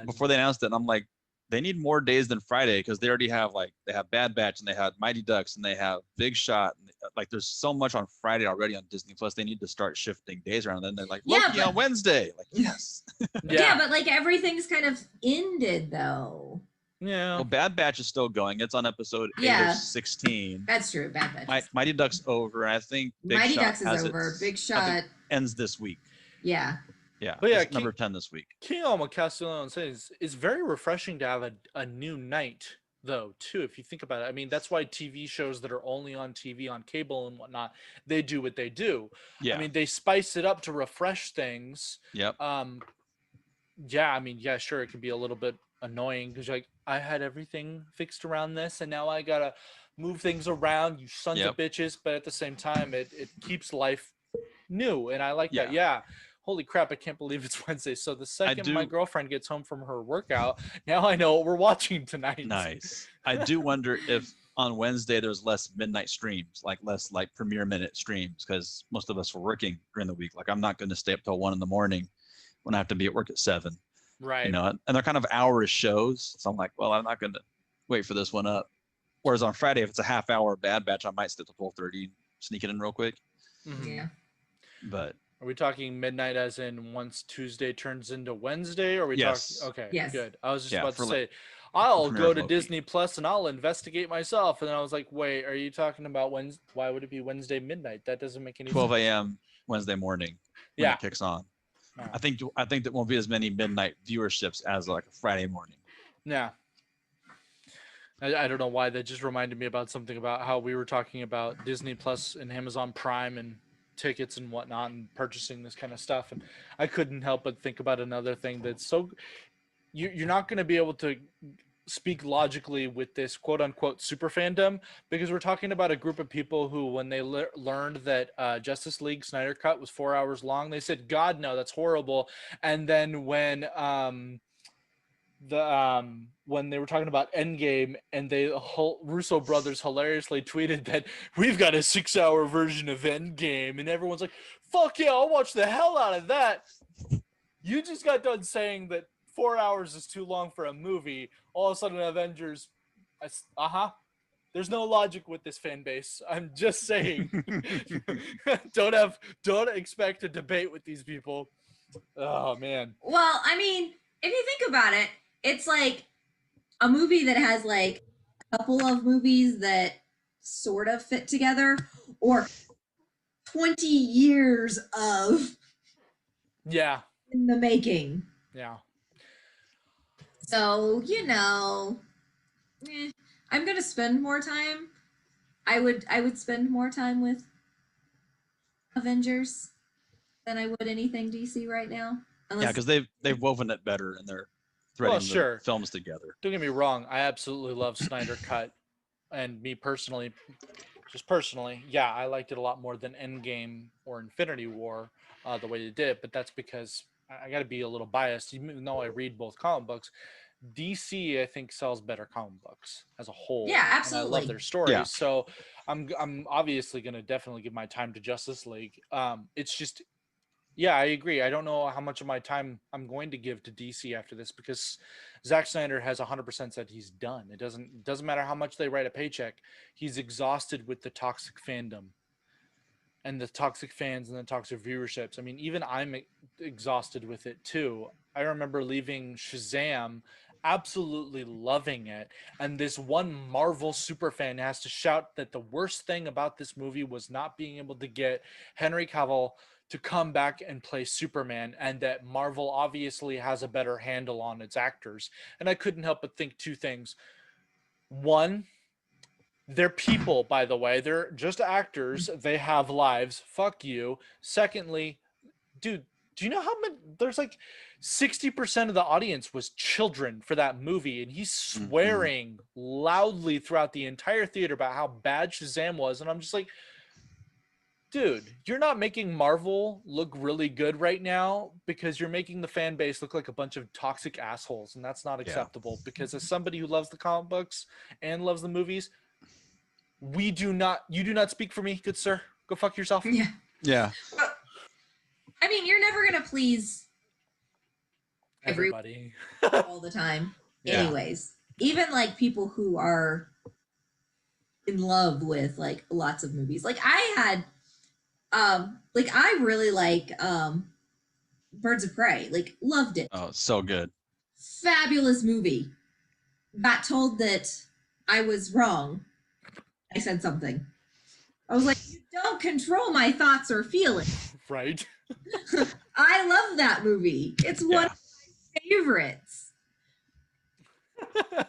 before they announced it, and I'm like, they need more days than Friday, because they already have they have Bad Batch, and they have Mighty Ducks, and they have Big Shot. And like, there's so much on Friday already on Disney Plus. They need to start shifting days around. Then they're like, Loki on Wednesday. Like, yes. Yeah, but like everything's kind of ended though. Yeah. Well, Bad Batch is still going. It's on episode 8 of 16. That's true. Bad Batch. Mighty Ducks over, and I think Mighty Ducks is over. Big Shot ends this week. Yeah. Yeah, but yeah, number 10 this week. King Alma Castellano says it's very refreshing to have a new night, though, too, if you think about it. I mean, that's why TV shows that are only on TV, on cable and whatnot, they do what they do. Yeah. I mean, they spice it up to refresh things. Yep. Yeah, I mean, yeah, sure, it can be a little bit annoying because like, I had everything fixed around this, and now I gotta move things around, you sons of bitches. But at the same time, it keeps life new, and I like that. Yeah. Holy crap, I can't believe it's Wednesday. So the second my girlfriend gets home from her workout, now I know what we're watching tonight. Nice. I do wonder if on Wednesday there's less midnight streams, like less like premiere minute streams, because most of us were working during the week. Like, I'm not going to stay up till 1 a.m. when I have to be at work at 7. Right. You know, and they're kind of hour shows. So I'm like, well, I'm not going to wait for this one up. Whereas on Friday, if it's a half hour Bad Batch, I might stay till 12:30, sneak it in real quick. Mm-hmm. Yeah. But are we talking midnight as in once Tuesday turns into Wednesday? Or are we talking? Okay, good. I was just about to say, I'll go to Disney Plus and I'll investigate myself. And then I was like, wait, are you talking about Wednesday? Why would it be Wednesday midnight? That doesn't make any 12 sense. 12 a.m. Wednesday morning when it kicks on. No. I think there won't be as many midnight viewerships as like a Friday morning. Yeah. I don't know why. That just reminded me about something about how we were talking about Disney Plus and Amazon Prime and tickets and whatnot and purchasing this kind of stuff, and I couldn't help but think about another thing that's so you're not going to be able to speak logically with this quote unquote super fandom, because we're talking about a group of people who, when they learned that Justice League Snyder Cut was 4 hours long, they said, God, no, that's horrible. And then when when they were talking about Endgame, and Russo brothers hilariously tweeted that we've got a 6-hour version of Endgame, and everyone's like, fuck yeah, I'll watch the hell out of that. You just got done saying that 4 hours is too long for a movie. All of a sudden, Avengers, there's no logic with this fan base. I'm just saying. Don't expect a debate with these people. Oh man. Well, I mean, if you think about it, it's like a movie that has like a couple of movies that sort of fit together, or 20 years of in the making. Yeah. So, I'm gonna spend more time. I would spend more time with Avengers than I would anything DC right now. Yeah, Unless because they've woven it better and they're Well, threading the sure. films together. Don't get me wrong. I absolutely love Snyder Cut, and me personally, just personally, yeah, I liked it a lot more than Endgame or Infinity War, the way they did it. But that's because I got to be a little biased, even though I read both comic books. DC, I think, sells better comic books as a whole, Yeah, and I love their absolutely. stories. Yeah. So I'm obviously going to definitely give my time to Justice League. It's just, yeah, I agree. I don't know how much of my time I'm going to give to DC after this because Zack Snyder has 100% said he's done. It doesn't matter how much they write a paycheck. He's exhausted with the toxic fandom and the toxic fans and the toxic viewerships. I mean, even I'm exhausted with it too. I remember leaving Shazam absolutely loving it, and this one Marvel superfan has to shout that the worst thing about this movie was not being able to get Henry Cavill to come back and play Superman, and that Marvel obviously has a better handle on its actors. And I couldn't help but think two things. One, they're people, by the way. They're just actors. They have lives. Fuck you. Secondly, dude, do you know how many? There's like 60% of the audience was children for that movie, and he's swearing loudly throughout the entire theater about how bad Shazam was. And I'm just like, dude, you're not making Marvel look really good right now because you're making the fan base look like a bunch of toxic assholes, and that's not acceptable. Because as somebody who loves the comic books and loves the movies, you do not speak for me, good sir. Go fuck yourself. Yeah. Yeah. I mean, you're never gonna please everyone Everybody. all the time. Yeah. Anyways, even like people who are in love with like lots of movies. Like I had like I really like Birds of Prey. Like loved it. Oh, so good. Fabulous movie. Got told that I was wrong. I said something. I was like, you don't control my thoughts or feelings. Right. I love that movie. It's one of my favorites.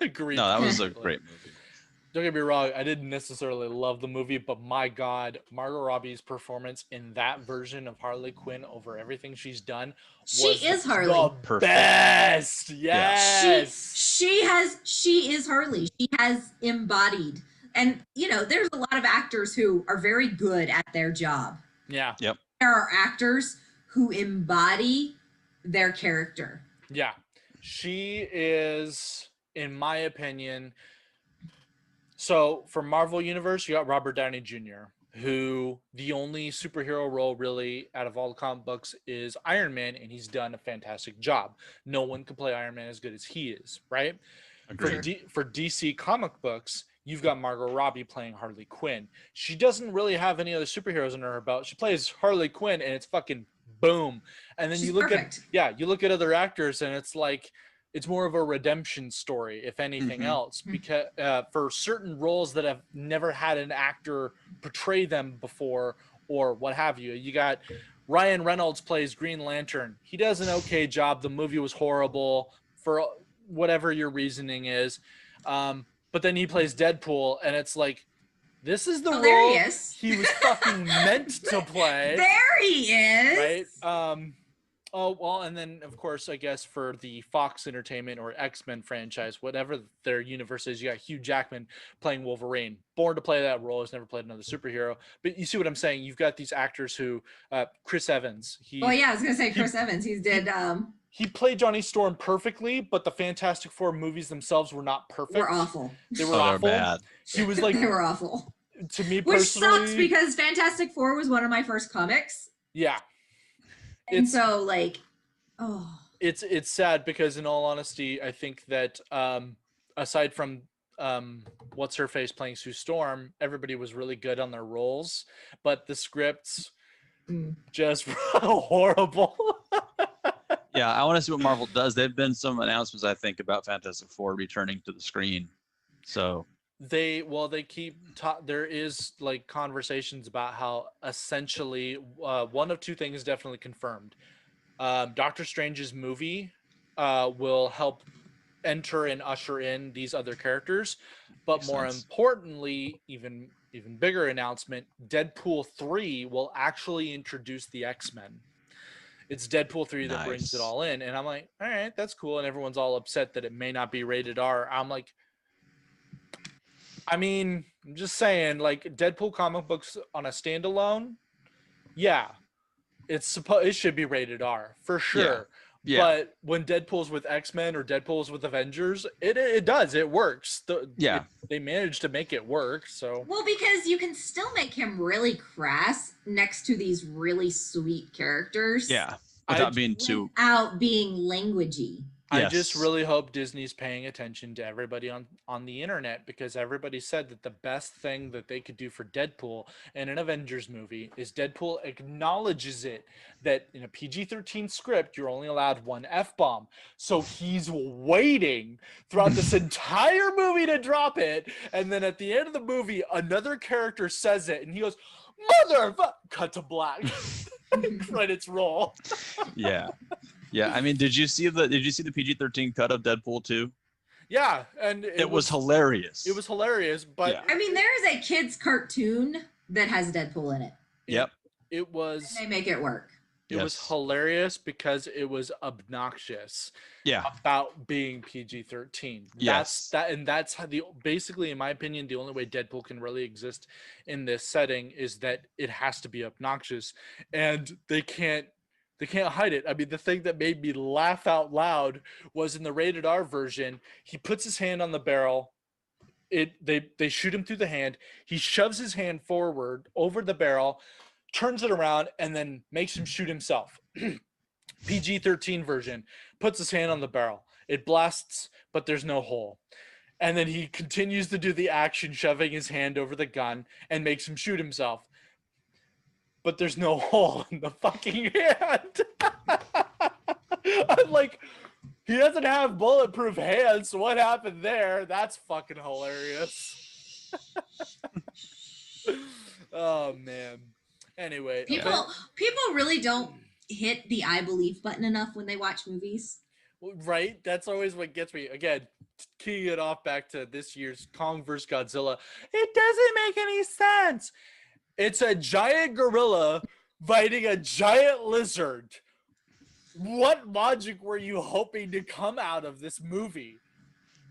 Agreed. No, that was a completely. great movie. Don't get me wrong, I didn't necessarily love the movie, but my God, Margot Robbie's performance in that version of Harley Quinn over everything she's done She was is Harley. the Perfect. best. Yeah. Yes. She is Harley. She has embodied. And you know, there's a lot of actors who are very good at their job. Yeah. Yep. There are actors who embody their character. Yeah. She is, in my opinion, so for Marvel Universe, you got Robert Downey Jr., who the only superhero role really out of all the comic books is Iron Man, and he's done a fantastic job. No one can play Iron Man as good as he is, right? Agreed. For DC comic books, you've got Margot Robbie playing Harley Quinn. She doesn't really have any other superheroes under her belt. She plays Harley Quinn, and it's fucking boom. And then She's you look perfect. you look at other actors, and it's like it's more of a redemption story, if anything else, because for certain roles that have never had an actor portray them before or what have you. You got Ryan Reynolds plays Green Lantern. He does an okay job. The movie was horrible for whatever your reasoning is. But then he plays Deadpool, and it's like, this is the role he was fucking meant to play. There he is. Right? Oh, well, and then, of course, I guess for the Fox Entertainment or X-Men franchise, whatever their universe is, you got Hugh Jackman playing Wolverine. Born to play that role, has never played another superhero. But you see what I'm saying? You've got these actors who, Chris Evans. Well, yeah, I was going to say Chris Evans. He played Johnny Storm perfectly, but the Fantastic Four movies themselves were not perfect. Were awful. They were awful. They're bad. He was like, they were awful. To me Which personally, sucks because Fantastic Four was one of my first comics. Yeah. And so like, oh. It's sad because in all honesty, I think that aside from what's her face playing Sue Storm, everybody was really good on their roles, but the scripts just horrible. Yeah, I want to see what Marvel does. There've been some announcements, I think, about Fantastic Four returning to the screen. So there is like conversations about how essentially one of two things definitely confirmed. Doctor Strange's movie will help enter and usher in these other characters. But Makes more sense. importantly, even bigger announcement, Deadpool 3 will actually introduce the X-Men. It's Deadpool 3 that brings it Nice. all in. And I'm like, all right, that's cool. And everyone's all upset that it may not be rated R. I'm like, I mean, I'm just saying, like, Deadpool comic books on a standalone, yeah, it should be rated R for sure. Yeah. But when Deadpool's with X-Men or Deadpool's with Avengers, it works. Yeah. They managed to make it work. So Well, because you can still make him really crass next to these really sweet characters. Yeah. I- Without being too. Without being languagey. I Yes. just really hope Disney's paying attention to everybody on the internet, because everybody said that the best thing that they could do for Deadpool in an Avengers movie is Deadpool acknowledges it, that in a PG-13 script you're only allowed one F-bomb. So he's waiting throughout this entire movie to drop it, and then at the end of the movie another character says it and he goes, "Motherfucker!" Cut to black. Credits roll. Yeah. Yeah. I mean, did you see the PG-13 cut of Deadpool 2? Yeah, and It was hilarious. It was hilarious, but Yeah. I mean, there is a kid's cartoon that has Deadpool in it. Yep. it was They make it work. it was Yes. hilarious because it was obnoxious Yeah. about being PG-13. Yes. That's how basically, in my opinion, the only way Deadpool can really exist in this setting is that it has to be obnoxious, and they can't hide it. I mean, the thing that made me laugh out loud was in the rated R version, he puts his hand on the barrel. They shoot him through the hand. He shoves his hand forward over the barrel, turns it around, and then makes him shoot himself. PG-13 version, puts his hand on the barrel. It blasts, but there's no hole. And then he continues to do the action, shoving his hand over the gun, and makes him shoot himself. But there's no hole in the fucking hand. I'm like, he doesn't have bulletproof hands. So what happened there? That's fucking hilarious. Oh man. Anyway, People really don't hit the I believe button enough when they watch movies. right? That's always what gets me. Again, keying it off back to this year's Kong vs. Godzilla. It doesn't make any sense. It's a giant gorilla fighting a giant lizard. What logic were you hoping to come out of this movie?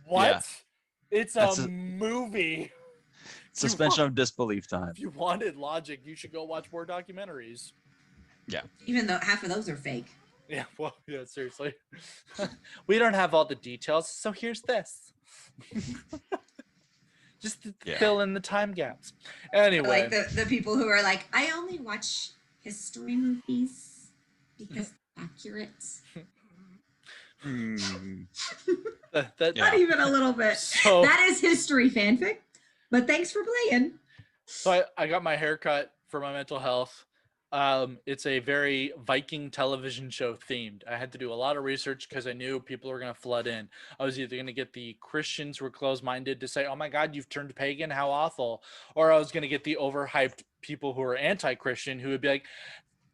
What? Yeah. It's That's a a- movie. Suspension of disbelief time. If you wanted logic, you should go watch more documentaries. Even though half of those are fake. Yeah, well, yeah, seriously. We don't have all the details, so here's this. Just to Yeah. fill in the time gaps. Anyway, Like the people who are like, I only watch history movies because they're accurate. Hmm. that Yeah. Not even a little bit. So- That is history fanfic. But thanks for playing. So I got my hair cut for my mental health. It's a very Viking television show themed. I had to do a lot of research because I knew people were going to flood in. I was either going to get the Christians who were closed-minded to say, "Oh my God, you've turned pagan, how awful," or I was going to get the overhyped people who are anti-Christian who would be like,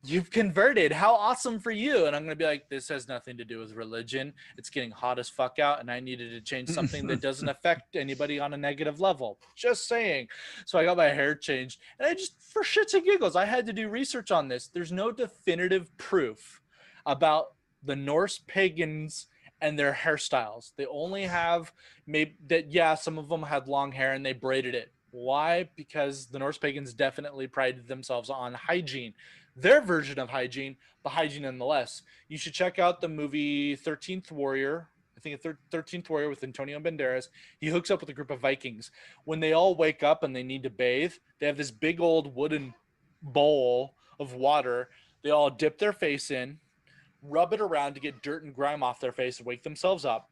"You've converted, how awesome for you." And I'm going to be like, "This has nothing to do with religion. It's getting hot as fuck out, and I needed to change something that doesn't affect anybody on a negative level. Just saying." So I got my hair changed, and I just, for shits and giggles, I had to do research on this. There's no definitive proof about the Norse pagans and their hairstyles. They only have maybe that, yeah, some of them had long hair and they braided it. Why? Because the Norse pagans definitely prided themselves on hygiene. Their version of hygiene, but hygiene nonetheless. You should check out the movie 13th Warrior. I think it's 13th Warrior with Antonio Banderas. He hooks up with a group of Vikings. When they all wake up and they need to bathe, they have this big old wooden bowl of water. They all dip their face in, rub it around to get dirt and grime off their face, wake themselves up.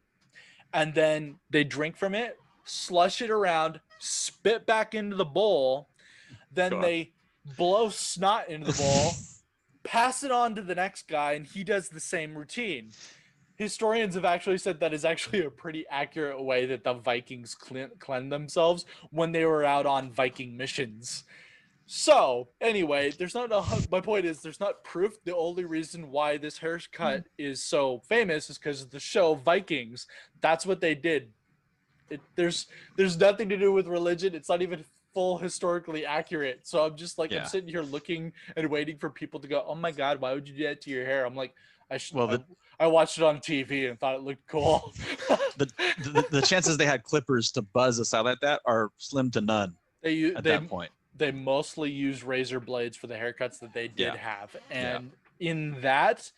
And then they drink from it, slush it around, spit back into the bowl. Then God. they blow snot into the bowl, pass it on to the next guy, and he does the same routine. Historians have actually said that is actually a pretty accurate way that the Vikings cleaned themselves when they were out on Viking missions. So anyway, my point is there's not proof. The only reason why this haircut is so famous is because of the show Vikings. That's what they did. There's nothing to do with religion. It's not even full historically accurate. So I'm just like, I'm sitting here looking and waiting for people to go, oh my God, why would you do that to your hair? I'm like, I watched it on TV and thought it looked cool. the chances they had clippers to buzz a side like that are slim to none at that point. They mostly use razor blades for the haircuts that they did have. And in that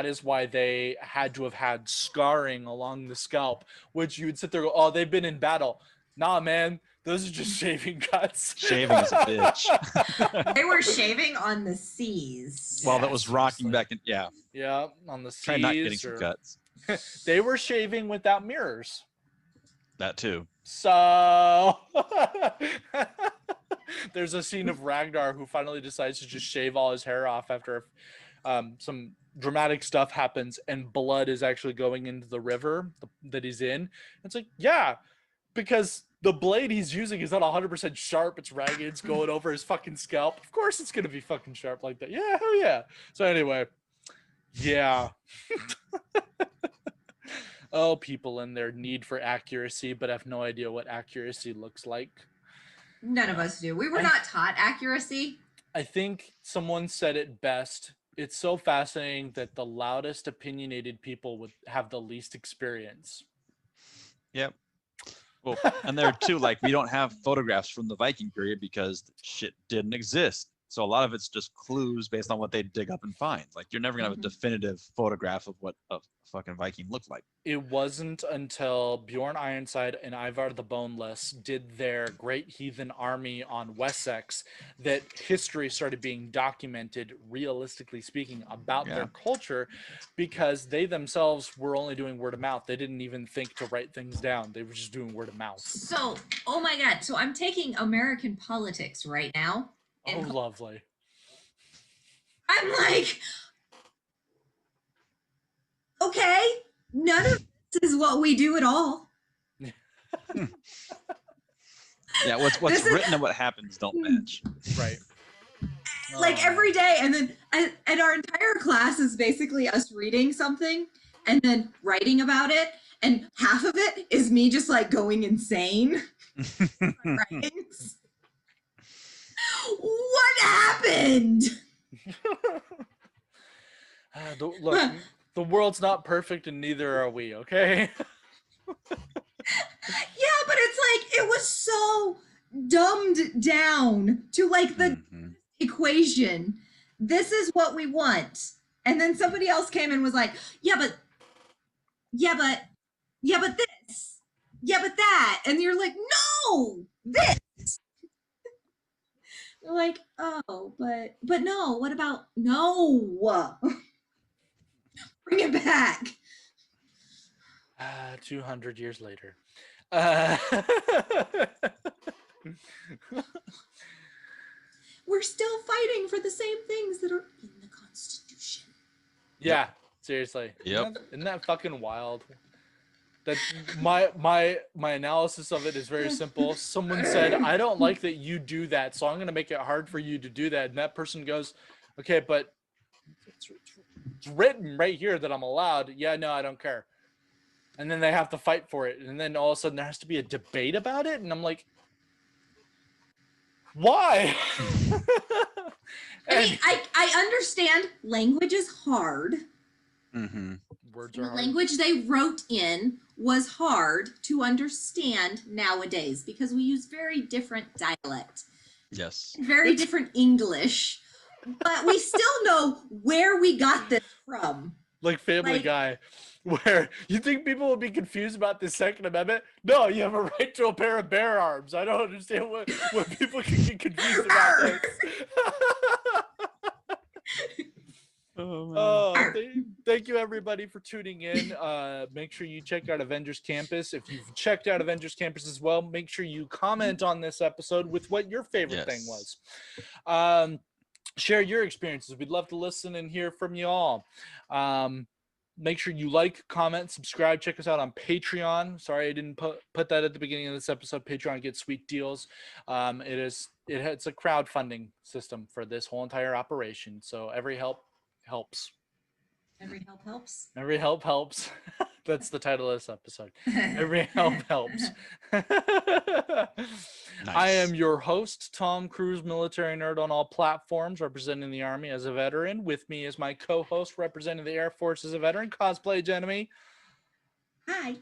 is why they had to have had scarring along the scalp, which you would sit there and go, oh, they've been in battle. Nah, man, those are just shaving cuts. Shaving is a bitch. They were shaving on the seas. While that was rocking back in, Yeah, on the seas. Try not getting some cuts. They were shaving without mirrors. That too. So there's a scene of Ragnar who finally decides to just shave all his hair off after some dramatic stuff happens and blood is actually going into the river that he's in. It's like, yeah, because the blade he's using is not 100% sharp. It's ragged. It's going over his fucking scalp. Of course it's going to be fucking sharp like that. Yeah, hell yeah. So anyway, yeah. Oh, people and their need for accuracy, but have no idea what accuracy looks like. None of us do. We were not taught accuracy. I think someone said it best. It's so fascinating that the loudest opinionated people would have the least experience. Yep. Well, and there too, like, we don't have photographs from the Viking period because shit didn't exist. So a lot of it's just clues based on what they dig up and find. Like, you're never gonna have a definitive photograph of what a fucking Viking looked like. It wasn't until Bjorn Ironside and Ivar the Boneless did their Great Heathen Army on Wessex that history started being documented, realistically speaking, about their culture, because they themselves were only doing word of mouth. They didn't even think to write things down. They were just doing word of mouth. So, oh my God. So I'm taking American politics right now. Oh, lovely. I'm like, okay, none of this is what we do at all. Yeah, what's written and what happens don't match. Right. Like every day, and then and our entire class is basically us reading something and then writing about it, and half of it is me just like going insane. Writings. What happened? Look, the world's not perfect and neither are we, okay? Yeah, but it's like it was so dumbed down to like the equation. This is what we want. And then somebody else came and was like, yeah, but this. Yeah, but that. And you're like, no, this. They're like, oh, but no, what about no? Bring it back. 200 years later. We're still fighting for the same things that are in the Constitution. Yeah, seriously. Yep. Isn't that fucking wild? That my analysis of it is very simple. Someone said, I don't like that you do that, so I'm going to make it hard for you to do that. And that person goes, okay, but it's written right here that I'm allowed. Yeah, no, I don't care. And then they have to fight for it. And then all of a sudden there has to be a debate about it. And I'm like, why? I mean, I understand language is hard. Words are hard. The language they wrote in was hard to understand nowadays because we use very different dialect. Yes. Very different English. But we still know where we got this from. Like Family Guy, where you think people will be confused about the Second Amendment? No, you have a right to a pair of bear arms. I don't understand what people can get confused about this. Thank you everybody for tuning in. Make sure you check out Avengers Campus. If you've checked out Avengers Campus as well, make sure you comment on this episode with what your favorite thing was. Share your experiences. We'd love to listen and hear from you all. Make sure you like, comment, subscribe. Check us out on Patreon. Sorry I didn't put that at the beginning of this episode. Patreon gets sweet deals. It's a crowdfunding system for this whole entire operation. So every help helps. Every help helps. Every help helps. That's the title of this episode. Every help helps. Nice. I am your host, Tom Cruise, military nerd on all platforms, representing the Army as a veteran. With me is my co-host, representing the Air Force as a veteran, Cosplay Jenemy. Hi.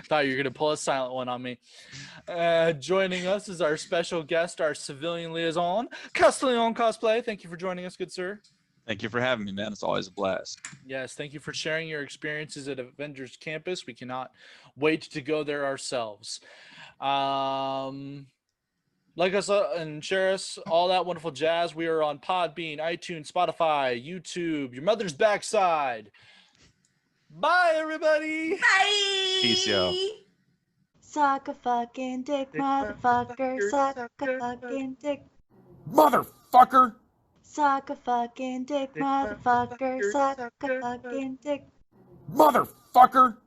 Thought you were going to pull a silent one on me. Joining us is our special guest, our civilian liaison, Castellion Cosplay. Thank you for joining us, good sir. Thank you for having me, man. It's always a blast. Yes, thank you for sharing your experiences at Avengers Campus. We cannot wait to go there ourselves. Like us and share us, all that wonderful jazz. We are on Podbean, iTunes, Spotify, YouTube, your mother's backside. Bye, everybody. Bye. Peace, yo. Suck a fucking dick, motherfucker. Suck a fucking dick. Motherfucker! Suck a fucking dick, motherfucker. Suck a fucking dick. Motherfucker!